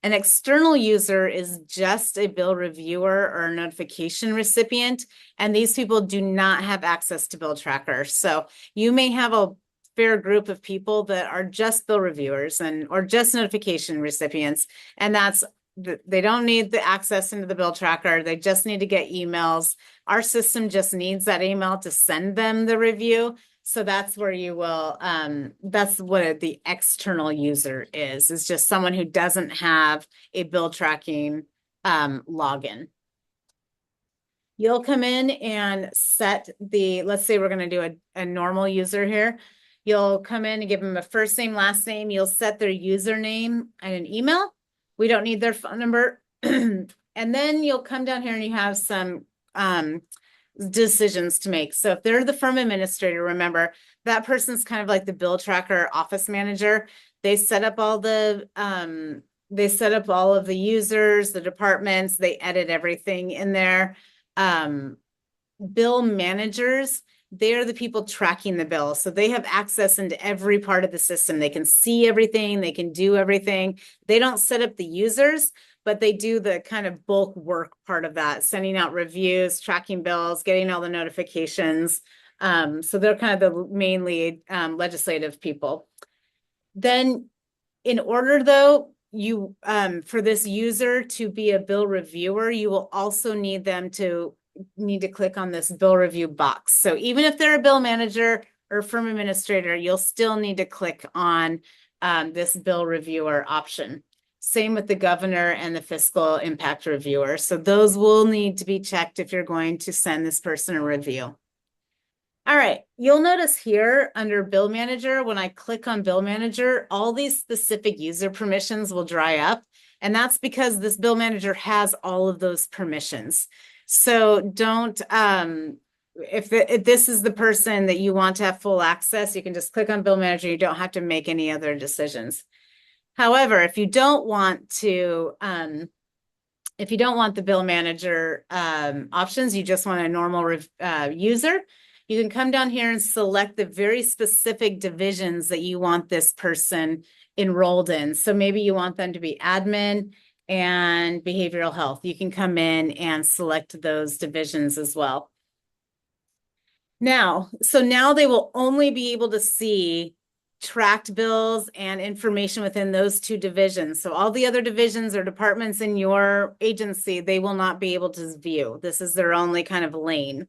An external user is just a bill reviewer or a notification recipient, and these people do not have access to BillTracker. So you may have a fair group of people that are just bill reviewers or just notification recipients, and they don't need the access into the BillTracker. They just need to get emails. Our system just needs that email to send them the review. So that's where you will, that's what the external user is just someone who doesn't have a bill tracking login. You'll come in and set let's say we're going to do a normal user here. You'll come in and give them a first name, last name. You'll set their username and an email. We don't need their phone number. And then you'll come down here and you have some decisions to make. So if they're the firm administrator, remember that person's kind of like the BillTracker office manager. They set up all of the users, the departments, they edit everything in there. Bill managers, they are the people tracking the bill. So they have access into every part of the system. They can see everything, they can do everything. They don't set up the users, but they do the kind of bulk work part of that, sending out reviews, tracking bills, getting all the notifications. So they're kind of the mainly legislative people. Then in order though, for this user to be a bill reviewer, you will also need to click on this bill review box. So even if they're a bill manager or firm administrator, you'll still need to click on this bill reviewer option. Same with the governor and the fiscal impact reviewer. So those will need to be checked if you're going to send this person a review. All right, you'll notice here under Bill Manager, when I click on Bill Manager, all these specific user permissions will dry up. And that's because this Bill Manager has all of those permissions. So don't, if this is the person that you want to have full access, you can just click on Bill Manager. You don't have to make any other decisions. However, if you don't want the Bill Manager options, you just want a normal user, you can come down here and select the very specific divisions that you want this person enrolled in. So maybe you want them to be admin and behavioral health. You can come in and select those divisions as well. Now they will only be able to see tracked bills and information within those two divisions. So all the other divisions or departments in your agency, they will not be able to view. This is their only kind of lane.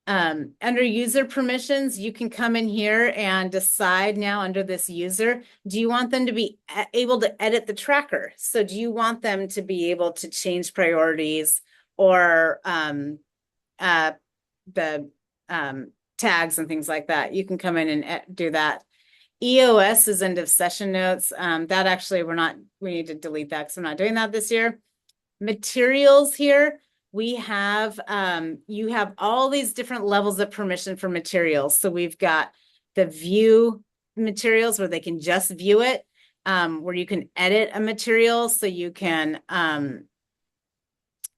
Under user permissions, you can come in here and decide now under this user, do you want them to be able to edit the tracker? So do you want them to be able to change priorities or the tags and things like that? You can come in and do that. EOS is end of session notes. That actually, we need to delete that because I'm not doing that this year. Materials here, we have, you have all these different levels of permission for materials. So we've got the view materials where they can just view it, where you can edit a material. So you can,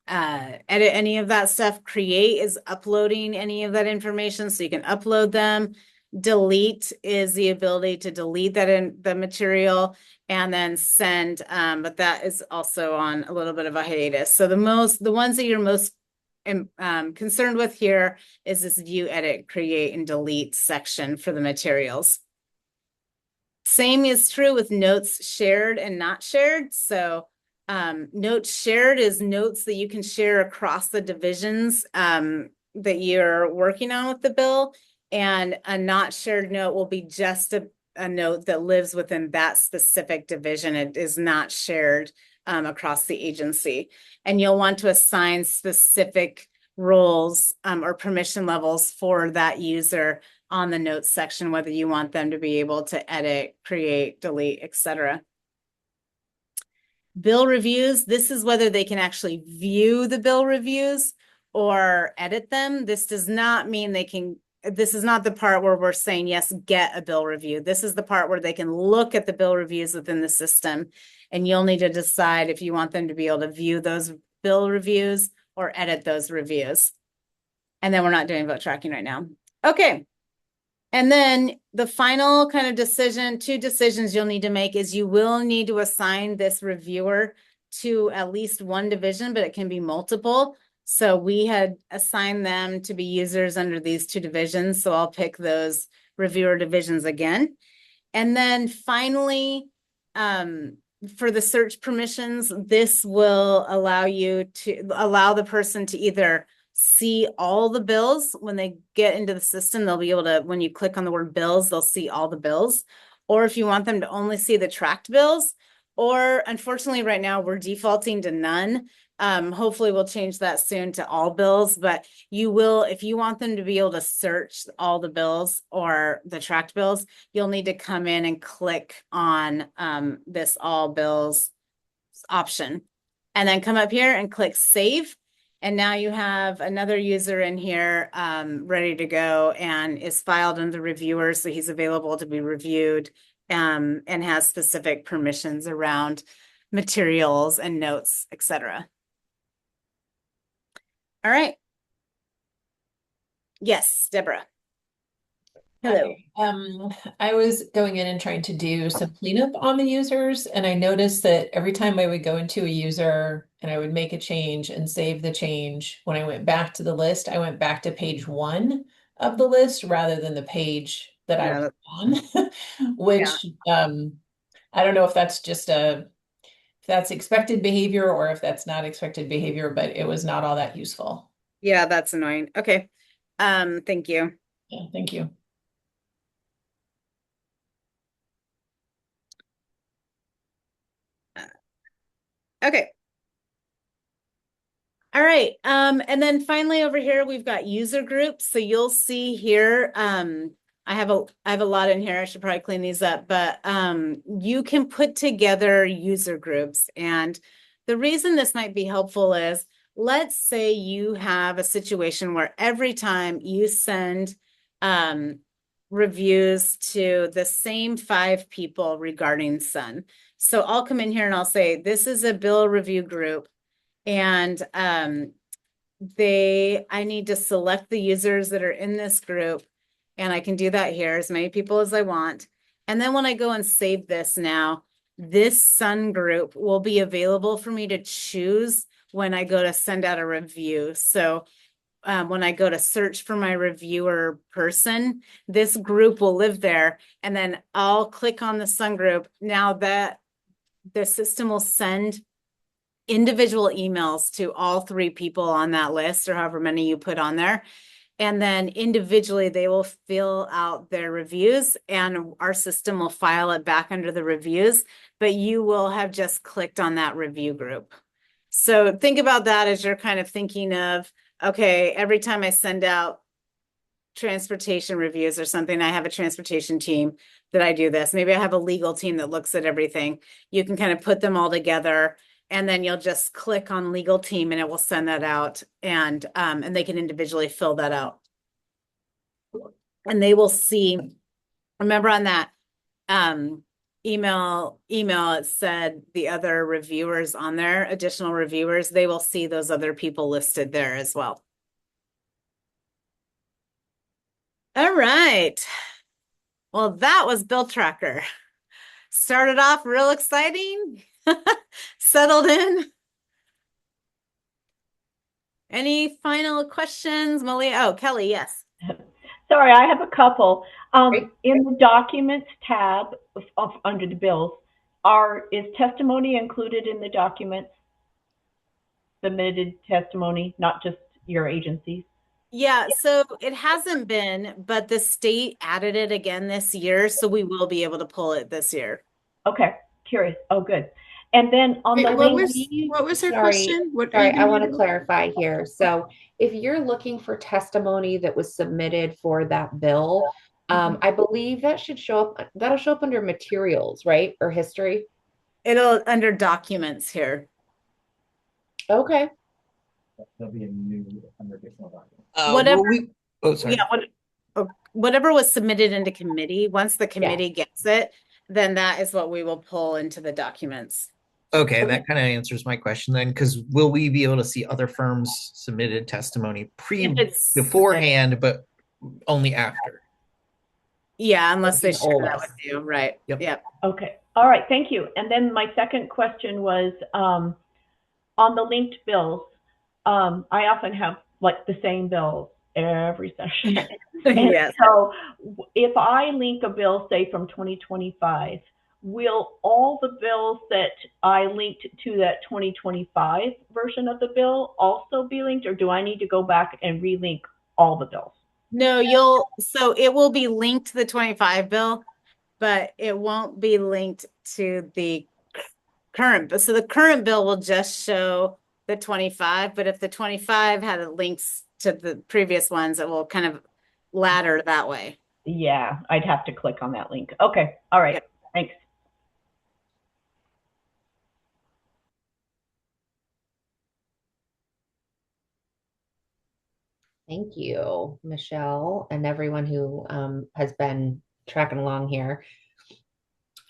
edit any of that stuff. Create is uploading any of that information, so you can upload them. Delete is the ability to delete that in the material, and then send, but that is also on a little bit of a hiatus. So the ones that you're most concerned with here is this view, edit, create, and delete section for the materials. Same is true with notes shared and not shared. So notes shared is notes that you can share across the divisions that you're working on with the bill. And a not shared note will be just a note that lives within that specific division. It is not shared across the agency. And you'll want to assign specific roles or permission levels for that user on the notes section, whether you want them to be able to edit, create, delete, etc. Bill reviews, this is whether they can actually view the bill reviews or edit them. This does not mean they can, this is not the part where we're saying, yes, get a bill review. This is the part where they can look at the bill reviews within the system, and you'll need to decide if you want them to be able to view those bill reviews or edit those reviews. And then we're not doing vote tracking right now. Okay. And then the final kind of decision, two decisions you'll need to make is you will need to assign this reviewer to at least one division, but it can be multiple. So we had assigned them to be users under these two divisions. So I'll pick those reviewer divisions again. And then finally, for the search permissions, this will allow you to allow the person to either see all the bills when they get into the system. They'll be able to, when you click on the word bills, they'll see all the bills. Or if you want them to only see the tracked bills, or unfortunately right now we're defaulting to none. Hopefully we'll change that soon to all bills, but you will, if you want them to be able to search all the bills or the tracked bills, you'll need to come in and click on this all bills option, and then come up here and click save. And now you have another user in here ready to go and is filed under reviewer. So he's available to be reviewed and has specific permissions around materials and notes, etc. All right. Yes, Deborah. Hello. I was going in and trying to do some cleanup on the users, and I noticed that every time I would go into a user and I would make a change and save the change, when I went back to the list, I went back to page 1 of the list rather than the page that I was on, which I don't know if that's just if that's expected behavior or if that's not expected behavior, but it was not all that useful. Yeah, that's annoying. Okay. Thank you. Yeah, thank you. Okay. All right. And then finally over here, we've got user groups. So you'll see here, I have a lot in here. I should probably clean these up, but you can put together user groups. And the reason this might be helpful is, let's say you have a situation where every time you send reviews to the same 5 people regarding Sun. So I'll come in here and I'll say, this is a bill review group. And I need to select the users that are in this group. And I can do that here, as many people as I want. And then when I go and save this now, this Sun group will be available for me to choose when I go to send out a review. So when I go to search for my reviewer person, this group will live there. And then I'll click on the Sun group. Now that the system will send individual emails to all 3 people on that list, or however many you put on there. And then individually, they will fill out their reviews and our system will file it back under the reviews, but you will have just clicked on that review group. So think about that as you're kind of thinking of, okay, every time I send out transportation reviews or something, I have a transportation team that I do this. Maybe I have a legal team that looks at everything. You can kind of put them all together, and then you'll just click on legal team and it will send that out, and they can individually fill that out. And they will see, remember on that email it said the other reviewers on there, additional reviewers, they will see those other people listed there as well. All right. Well, that was BillTracker. Started off real exciting, settled in. Any final questions, Malia? Oh, Kelly, yes. Sorry, I have a couple. In the documents tab under the bills, is testimony included in the documents? Submitted testimony, not just your agencies? Yeah, so it hasn't been, but the state added it again this year, so we will be able to pull it this year. Okay, curious. Oh, good. And then on the what was her question? Sorry, I want to clarify here. So if you're looking for testimony that was submitted for that bill, I believe that should show up, that'll show up under materials, right? Or history? It'll under documents here. Okay. There'll be a new additional document. Sorry. Yeah, whatever was submitted into committee, once the committee gets it, then that is what we will pull into the documents. Okay, that kind of answers my question then, because will we be able to see other firms submitted testimony beforehand, but only after? Yeah, unless they share that with you, right? Yep. Okay. All right. Thank you. And then my second question was on the linked bills. I often have like the same bills every session. Yes. So if I link a bill, say from 2025, will all the bills that I linked to that 2025 version of the bill also be linked, or do I need to go back and relink all the bills? No, so it will be linked to the 25 bill, but it won't be linked to the current bill. So the current bill will just show the 25, but if the 25 had links to the previous ones, it will kind of ladder that way. Yeah, I'd have to click on that link. Okay. All right. Yep. Thanks. Thank you, Michelle, and everyone who has been tracking along here.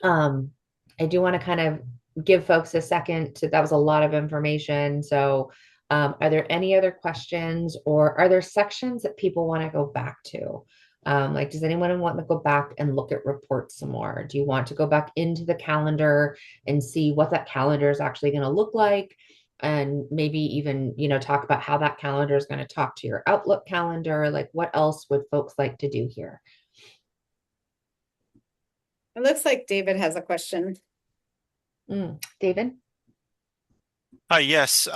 I do want to kind of give folks a second that was a lot of information. So are there any other questions, or are there sections that people want to go back to? Like, does anyone want to go back and look at reports some more? Do you want to go back into the calendar and see what that calendar is actually going to look like? And maybe even, talk about how that calendar is going to talk to your Outlook calendar. Like, what else would folks like to do here? It looks like David has a question. David? Hi, yes.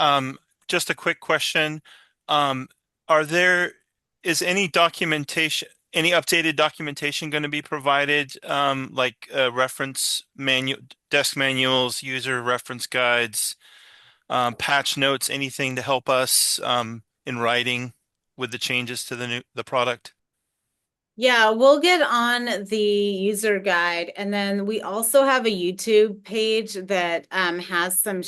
Just a quick question. Is any documentation, any updated documentation going to be provided, like reference manual, desk manuals, user reference guides, patch notes, anything to help us in writing with the changes to the product? Yeah, we'll get on the user guide, and then we also have a YouTube page that has some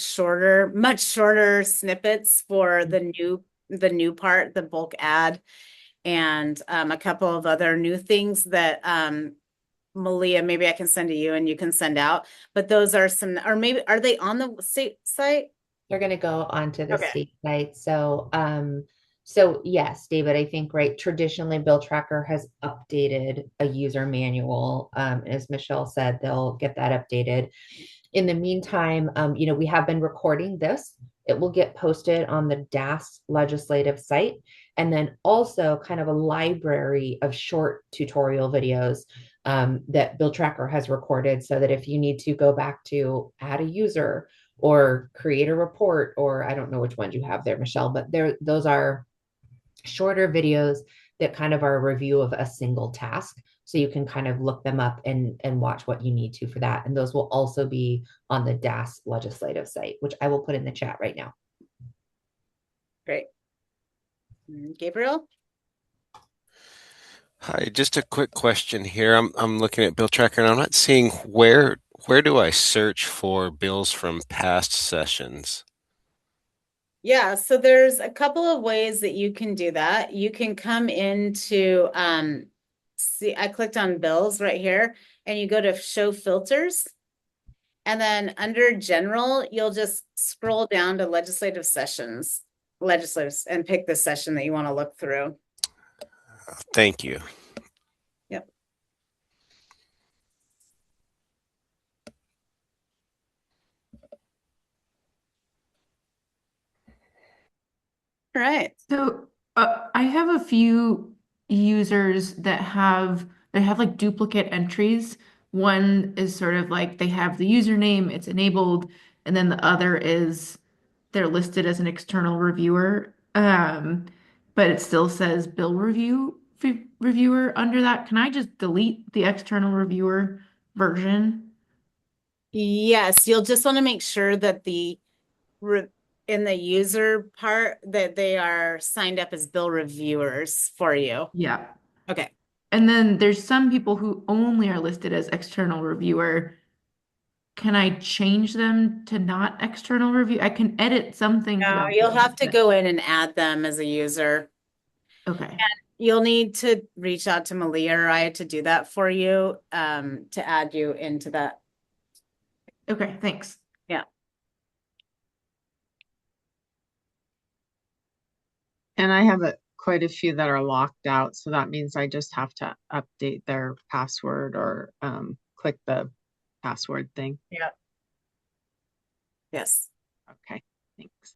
much shorter snippets for the new part, the bulk ad, and a couple of other new things that Malia, maybe I can send to you and you can send out. But those are some, or maybe are they on the state site? They're going to go onto the state site. So yes, David, I think, right, traditionally BillTracker has updated a user manual. As Michelle said, they'll get that updated. In the meantime, we have been recording this. It will get posted on the DAS legislative site, and then also kind of a library of short tutorial videos that BillTracker has recorded, so that if you need to go back to add a user or create a report, or I don't know which ones you have there, Michelle, but those are shorter videos that kind of are a review of a single task. So you can kind of look them up and watch what you need to for that. And those will also be on the DAS legislative site, which I will put in the chat right now. Great. Gabriel? Hi, just a quick question here. I'm looking at Bill Tracker and I'm not seeing where do I search for bills from past sessions? Yeah, so there's a couple of ways that you can do that. You can come into see, I clicked on bills right here, and you go to show filters, and then under general, you'll just scroll down to legislative sessions, legislators, and pick the session that you want to look through. Thank you. Yep. All right. So I have a few users that have like duplicate entries. One is sort of like they have the username, it's enabled, and then the other is they're listed as an external reviewer. But it still says reviewer under that. Can I just delete the external reviewer version? Yes, you'll just want to make sure that in the user part that they are signed up as bill reviewers for you. Yeah. Okay. And then there's some people who only are listed as external reviewer. Can I change them to not external review? I can edit some things No, about you'll them, have to but go in and add them as a user. okay. You'll need to reach out to Malia or I to do that for you, to add you into that. Okay, thanks. Yeah. And I have quite a few that are locked out, so that means I just have to update their password or click the password thing. Yeah. Yes. Okay, thanks.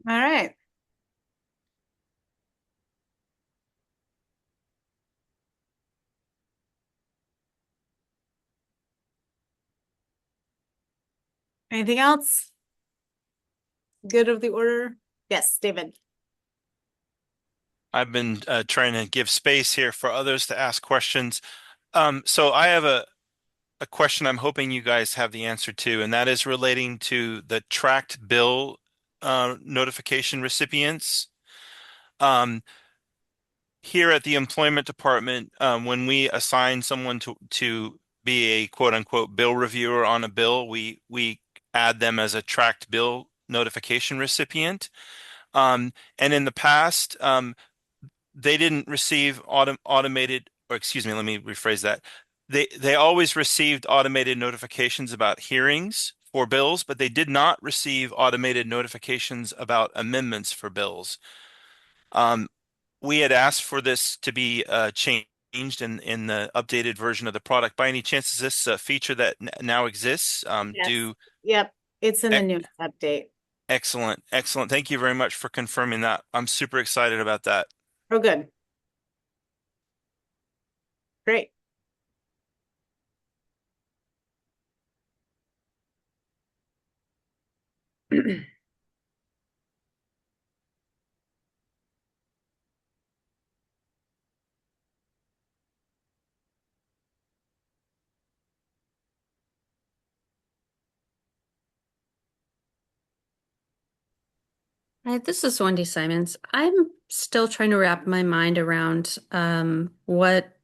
All right. Anything else? Good of the order? Yes, David. I've been trying to give space here for others to ask questions. So I have a question I'm hoping you guys have the answer to, and that is relating to the tracked bill notification recipients. Here at the employment department, when we assign someone to be a quote unquote bill reviewer on a bill, we add them as a tracked bill notification recipient. And in the past, they didn't receive automated, or excuse me, let me rephrase that. They always received automated notifications about hearings for bills, but they did not receive automated notifications about amendments for bills. We had asked for this to be changed in the updated version of the product. By any chance, is this a feature that now exists? Yes. Yep. It's in the new update. Excellent, excellent. Thank you very much for confirming that. I'm super excited about that. Oh, good. Great. Hi, this is Wendy Simons. I'm still trying to wrap my mind around what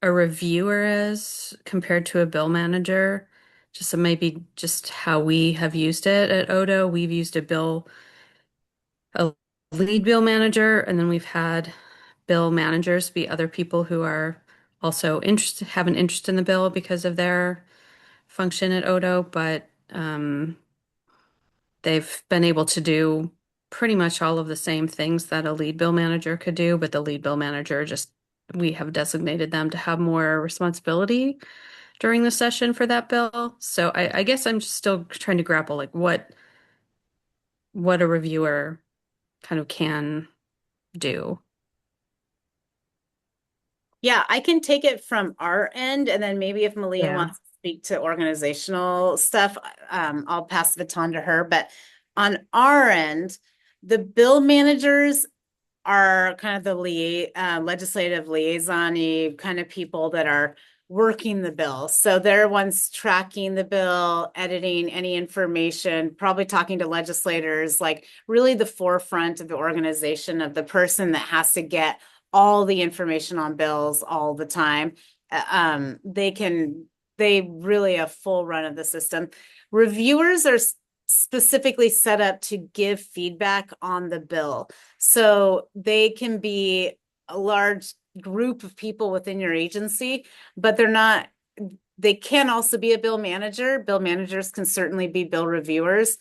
a reviewer is compared to a bill manager. Just maybe just how we have used it at Odo. We've used a lead bill manager, and then we've had bill managers be other people who are also interested, have an interest in the bill because of their function at Odo, but they've been able to do pretty much all of the same things that a lead bill manager could do, but the lead bill manager just, we have designated them to have more responsibility during the session for that bill. So I guess I'm just still trying to grapple like what a reviewer kind of can do. Yeah, I can take it from our end, and then maybe if Malia Yeah. wants to speak to organizational stuff, I'll pass the baton to her. But on our end, the bill managers are kind of the legislative liaison kind of people that are working the bill. So they're ones tracking the bill, editing any information, probably talking to legislators, like really the forefront of the organization of the person that has to get all the information on bills all the time. They really have full run of the system. Reviewers are specifically set up to give feedback on the bill. So they can be a large group of people within your agency, but they can also be a bill manager. Bill managers can certainly be bill reviewers,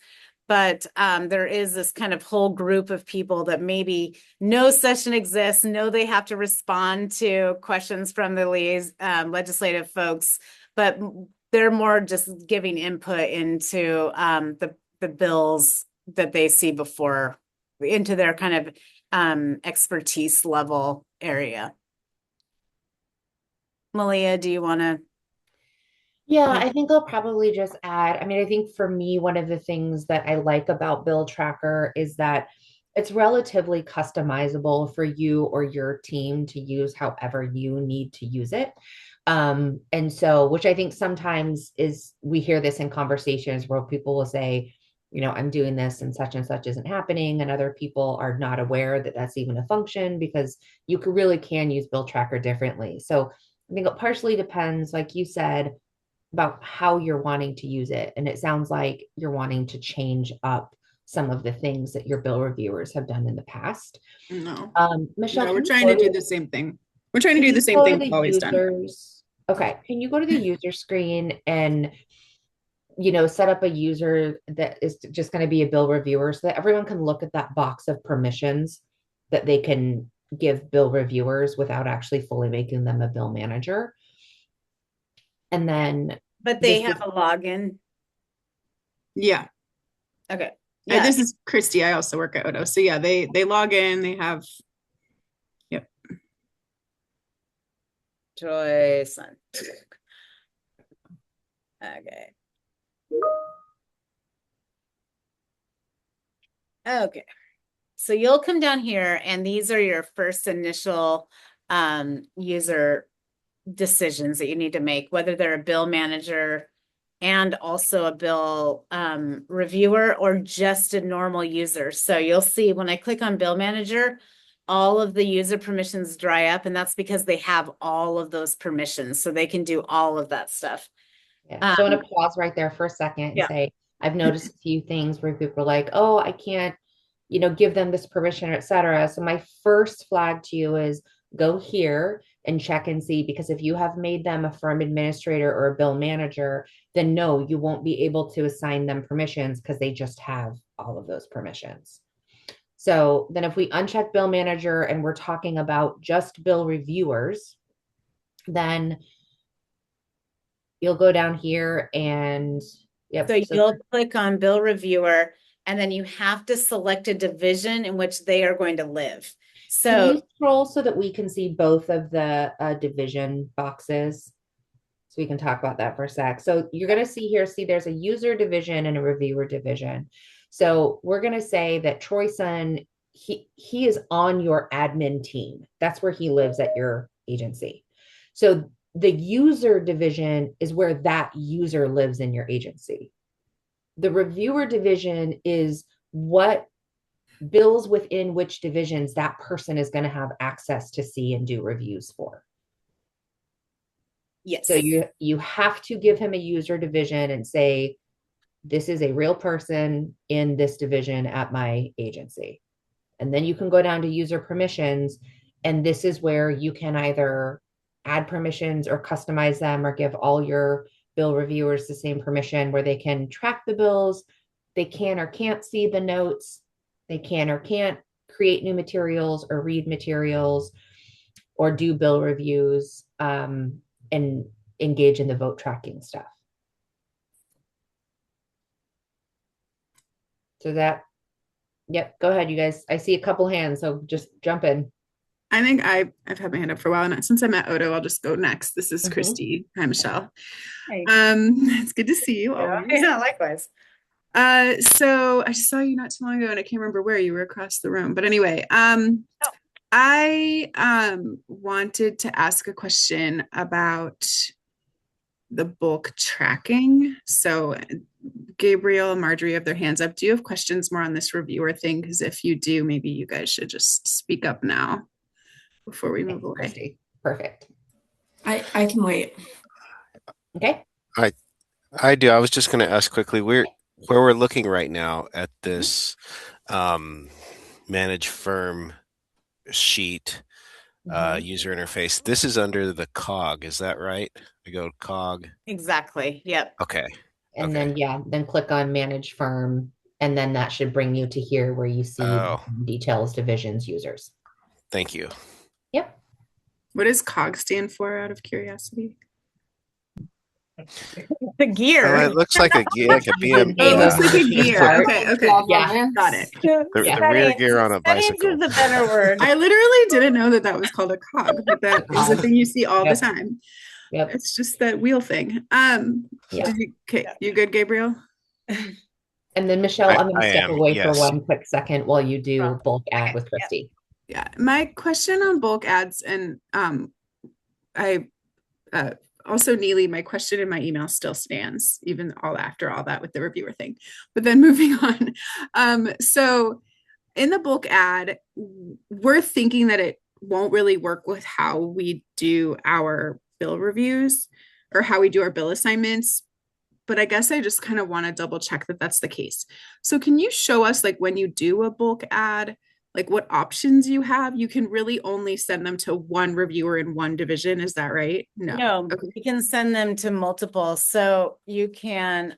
but there is this kind of whole group of people that maybe know session exists, know they have to respond to questions from the legislative folks, but they're more just giving input into the bills that they see before, into their kind of expertise level area. Malia, do you want to? Yeah, I think I'll probably just add, I mean, I think for me, one of the things that I like about BillTracker is that it's relatively customizable for you or your team to use however you need to use it. And so, which I think sometimes is, we hear this in conversations where people will say, I'm doing this and such isn't happening. And other people are not aware that that's even a function, because you really can use BillTracker differently. So I think it partially depends, like you said, about how you're wanting to use it. And it sounds like you're wanting to change up some of the things that your bill reviewers have done in the past. No. Michelle, No, we're trying to do the same thing. We're trying to do the same thing we've always done. Okay. Can you go to the user screen and set up a user that is just going to be a bill reviewer, so that everyone can look at that box of permissions that they can give bill reviewers without actually fully making them a bill manager? And then, but they have a login. Yeah. Okay. Yeah. This is Christy. I also work at Odo. So yeah, they log in, they have, yep. Joyce. Okay. Okay. So you'll come down here and these are your first initial user decisions that you need to make, whether they're a bill manager and also a bill reviewer or just a normal user. So you'll see when I click on bill manager, all of the user permissions dry up, and that's because they have all of those permissions. So they can do all of that stuff. Yeah. So I'm going to pause right there for a second and say, I've noticed a few things where people are like, oh, I can't, give them this permission, etc. So my first flag to you is go here and check and see, because if you have made them a firm administrator or a bill manager, then no, you won't be able to assign them permissions because they just have all of those permissions. So then if we uncheck bill manager and we're talking about just bill reviewers, then you'll go down here and so you'll click on bill reviewer, and then you have to select a division in which they are going to live. So can you scroll so that we can see both of the division boxes? So we can talk about that for a sec. So you're going to see there's a user division and a reviewer division. So we're going to say that Troyson, he is on your admin team. That's where he lives at your agency. So the user division is where that user lives in your agency. The reviewer division is what bills within which divisions that person is going to have access to see and do reviews for. Yes. So you have to give him a user division and say, this is a real person in this division at my agency. And then you can go down to user permissions, and this is where you can either add permissions or customize them, or give all your bill reviewers the same permission where they can track the bills, they can or can't see the notes, they can or can't create new materials or read materials or do bill reviews, and engage in the vote tracking stuff. So yep, go ahead, you guys. I see a couple hands, so just jump in. I think I've had my hand up for a while, and since I'm at Odo, I'll just go next. This is Christy. Hi, Michelle. Hey. It's good to see you. Always. Yeah, likewise. So I saw you not too long ago, and I can't remember where you were across the room. But anyway, I wanted to ask a question about the bulk tracking. So Gabriel, Marjorie have their hands up. Do you have questions more on this reviewer thing? Because if you do, maybe you guys should just speak up now before we move away. Christy. Perfect. I can wait. Okay. I do. I was just going to ask quickly, where we're looking right now at this manage firm sheet user interface. This is under the cog, is that right? I go cog. Exactly. Yep. Okay. And then, then click on manage firm. And then that should bring you to here where you see details, divisions, users. Thank you. Yep. What does COG stand for, out of curiosity? The gear. It looks like a gear, like a BM. Oh, it looks like a gear. Okay. Yeah. Got it. The rear gear on a bicycle. Is a better word. I literally didn't know that was called a cog, but that is a thing you see all the time. Yep. It's just that wheel thing. Okay, you good, Gabriel? And then Michelle, I'm going to step away for yes. one quick second while you do bulk ad with Christy. Yeah, my question on bulk ads, and I also, Neely, my question in my email still stands, even after all that with the reviewer thing. But then moving on. So in the bulk ad, we're thinking that it won't really work with how we do our bill reviews or how we do our bill assignments. But I guess I just kind of want to double check that that's the case. So can you show us, like, when you do a bulk ad, like what options you have? You can really only send them to one reviewer in one division. Is that right? No, you can send them to multiple. So you can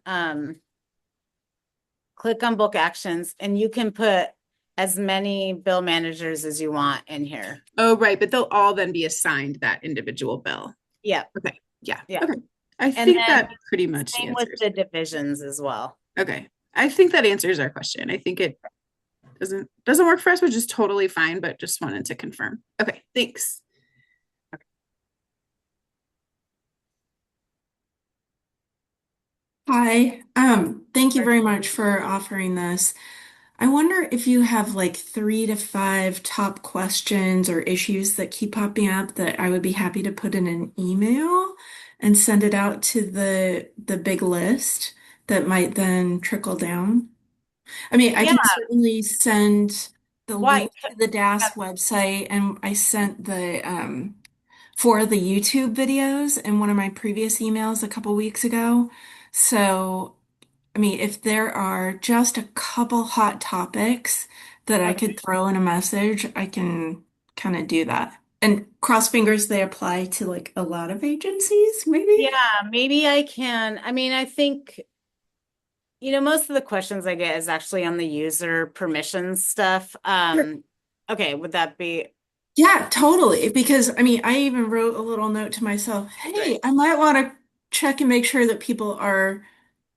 click on bulk actions and you can put as many bill managers as you want in here. Oh, right. But they'll all then be assigned that individual bill. Yeah. Okay. Yeah. Yeah. Okay. I think that pretty much same with the divisions as well. Okay. I think that answers our question. I think it doesn't work for us, which is totally fine, but just wanted to confirm. Okay, thanks. Hi, thank you very much for offering this. I wonder if you have like 3 to 5 top questions or issues that keep popping up that I would be happy to put in an email and send it out to the big list that might then trickle down. I mean, I can certainly send the link to the DAS website, and I sent the for the YouTube videos in one of my previous emails a couple weeks ago. So, I mean, if there are just a couple hot topics that I could throw in a message, I can kind of do that. And cross fingers, they apply to like a lot of agencies, maybe? Yeah, maybe I can. I mean, I think, most of the questions I get is actually on the user permissions stuff. Okay, would that be? Yeah, totally. Because I mean, I even wrote a little note to myself, hey, I might want to check and make sure that people are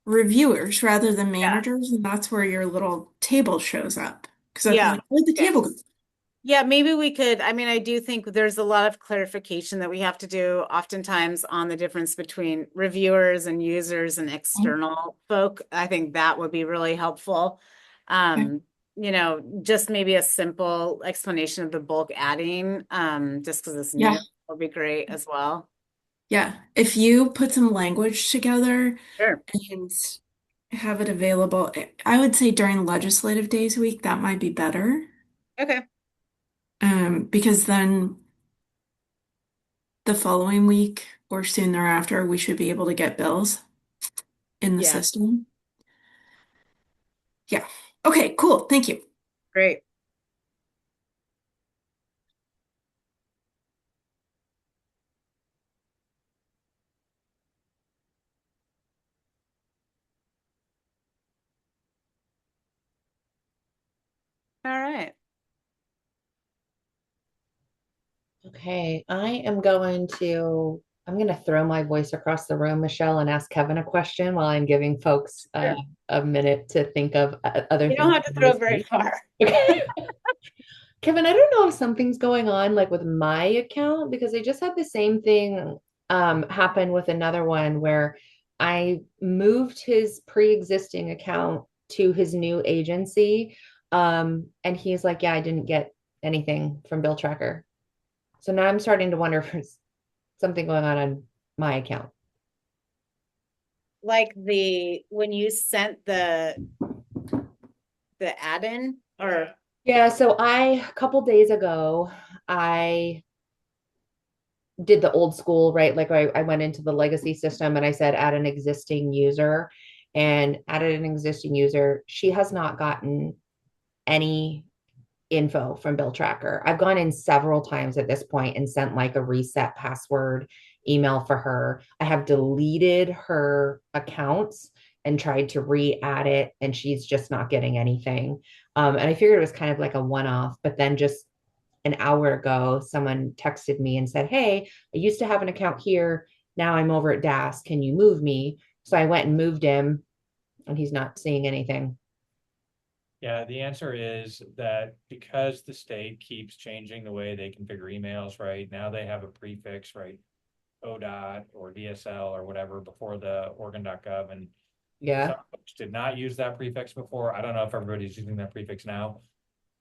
reviewers rather than managers, and that's where your little table shows up. Because I'd be like, where'd the table go? Yeah, maybe we could. I mean, I do think there's a lot of clarification that we have to do oftentimes on the difference between reviewers and users and external folk. I think that would be really helpful. Just maybe a simple explanation of the bulk adding, just because it's new, would be great as well. Yeah, if you put some language together and have it available, I would say during legislative days week, that might be better. Okay. Because then the following week or soon thereafter, we should be able to get bills in the system. Yeah. Okay, cool. Thank you. Great. All right. Okay, I'm going to throw my voice across the room, Michelle, and ask Kevin a question while I'm giving folks a minute to think of other things. You don't have to throw it very far. Kevin, I don't know if something's going on like with my account, because I just had the same thing happen with another one where I moved his pre-existing account to his new agency. And he's like, yeah, I didn't get anything from BillTracker. So now I'm starting to wonder if there's something going on my account. like when you sent the add-in or? Yeah, so a couple days ago, I did the old school, right? Like I went into the legacy system and I said add an existing user and added an existing user. She has not gotten any info from BillTracker. I've gone in several times at this point and sent like a reset password email for her. I have deleted her accounts and tried to re-add it, and she's just not getting anything. And I figured it was kind of like a one-off, but then just an hour ago, someone texted me and said, "Hey, I used to have an account here. Now I'm over at DAS. Can you move me?" So I went and moved him, and he's not seeing anything. Yeah, the answer is that because the state keeps changing the way they configure emails, right? Now they have a prefix, right? ODOT or DSL or whatever before the Oregon.gov. And Yeah. some folks did not use that prefix before. I don't know if everybody's using that prefix now.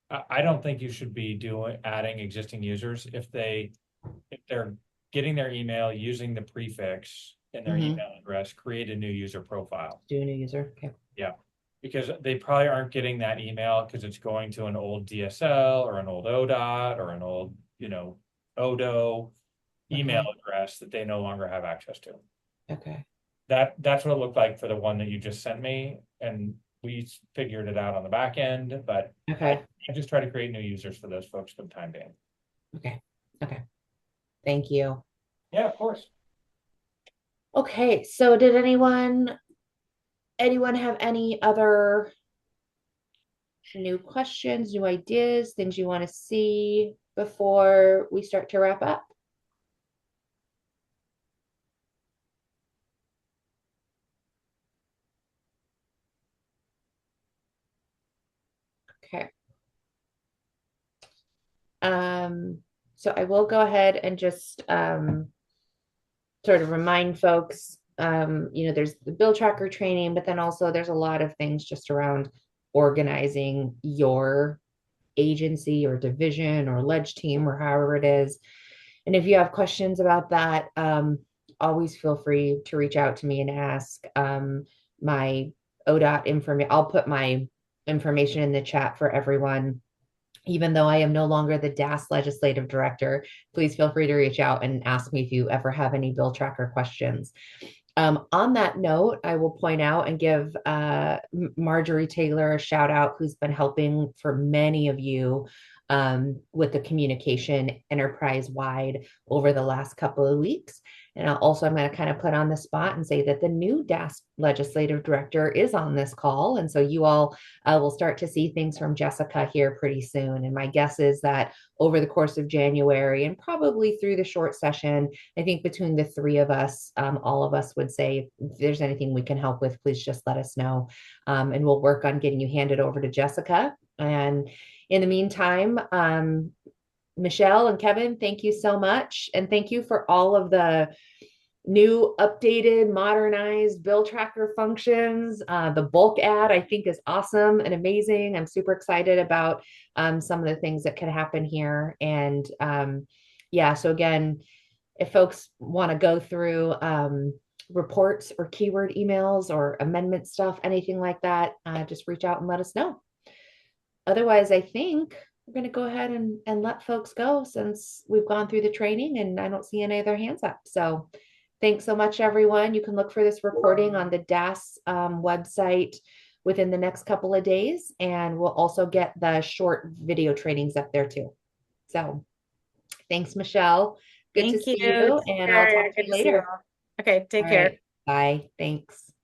I don't think you should be adding existing users if they're getting their email using the prefix in their email address, create a new user profile. Do a new user. Okay. Yeah. Because they probably aren't getting that email because it's going to an old DSL or an old ODOT or an old, ODO email address that they no longer have access to. Okay. That's what it looked like for the one that you just sent me. And we figured it out on the back end, but Okay. I just try to create new users for those folks for the time being. Okay. Okay. Thank you. Yeah, of course. Okay, so did anyone have any other new questions, new ideas, things you want to see before we start to wrap up? Okay. So I will go ahead and just sort of remind folks, there's the BillTracker training, but then also there's a lot of things just around organizing your agency or division or ledge team or however it is. And if you have questions about that, always feel free to reach out to me and ask. My ODOT information, I'll put my information in the chat for everyone. Even though I am no longer the DAS legislative director, please feel free to reach out and ask me if you ever have any BillTracker questions. On that note, I will point out and give Marjorie Taylor a shout out, who's been helping for many of you with the communication enterprise wide over the last couple of weeks. And also, I'm going to kind of put on the spot and say that the new DAS legislative director is on this call. And so you all will start to see things from Jessica here pretty soon. And my guess is that over the course of January and probably through the short session, I think between the three of us, all of us would say, if there's anything we can help with, please just let us know. And we'll work on getting you handed over to Jessica. And in the meantime, Michelle and Kevin, thank you so much. And thank you for all of the new, updated, modernized BillTracker functions. The bulk ad, I think, is awesome and amazing. I'm super excited about some of the things that could happen here. And yeah, so again, if folks want to go through reports or keyword emails or amendment stuff, anything like that, just reach out and let us know. Otherwise, I think we're going to go ahead and let folks go since we've gone through the training and I don't see any other hands up. So thanks so much, everyone. You can look for this recording on the DAS website within the next couple of days, and we'll also get the short video trainings up there too. So thanks, Michelle. Good to see you, and I'll talk to you later. Okay, take All care. right. Bye. Thanks.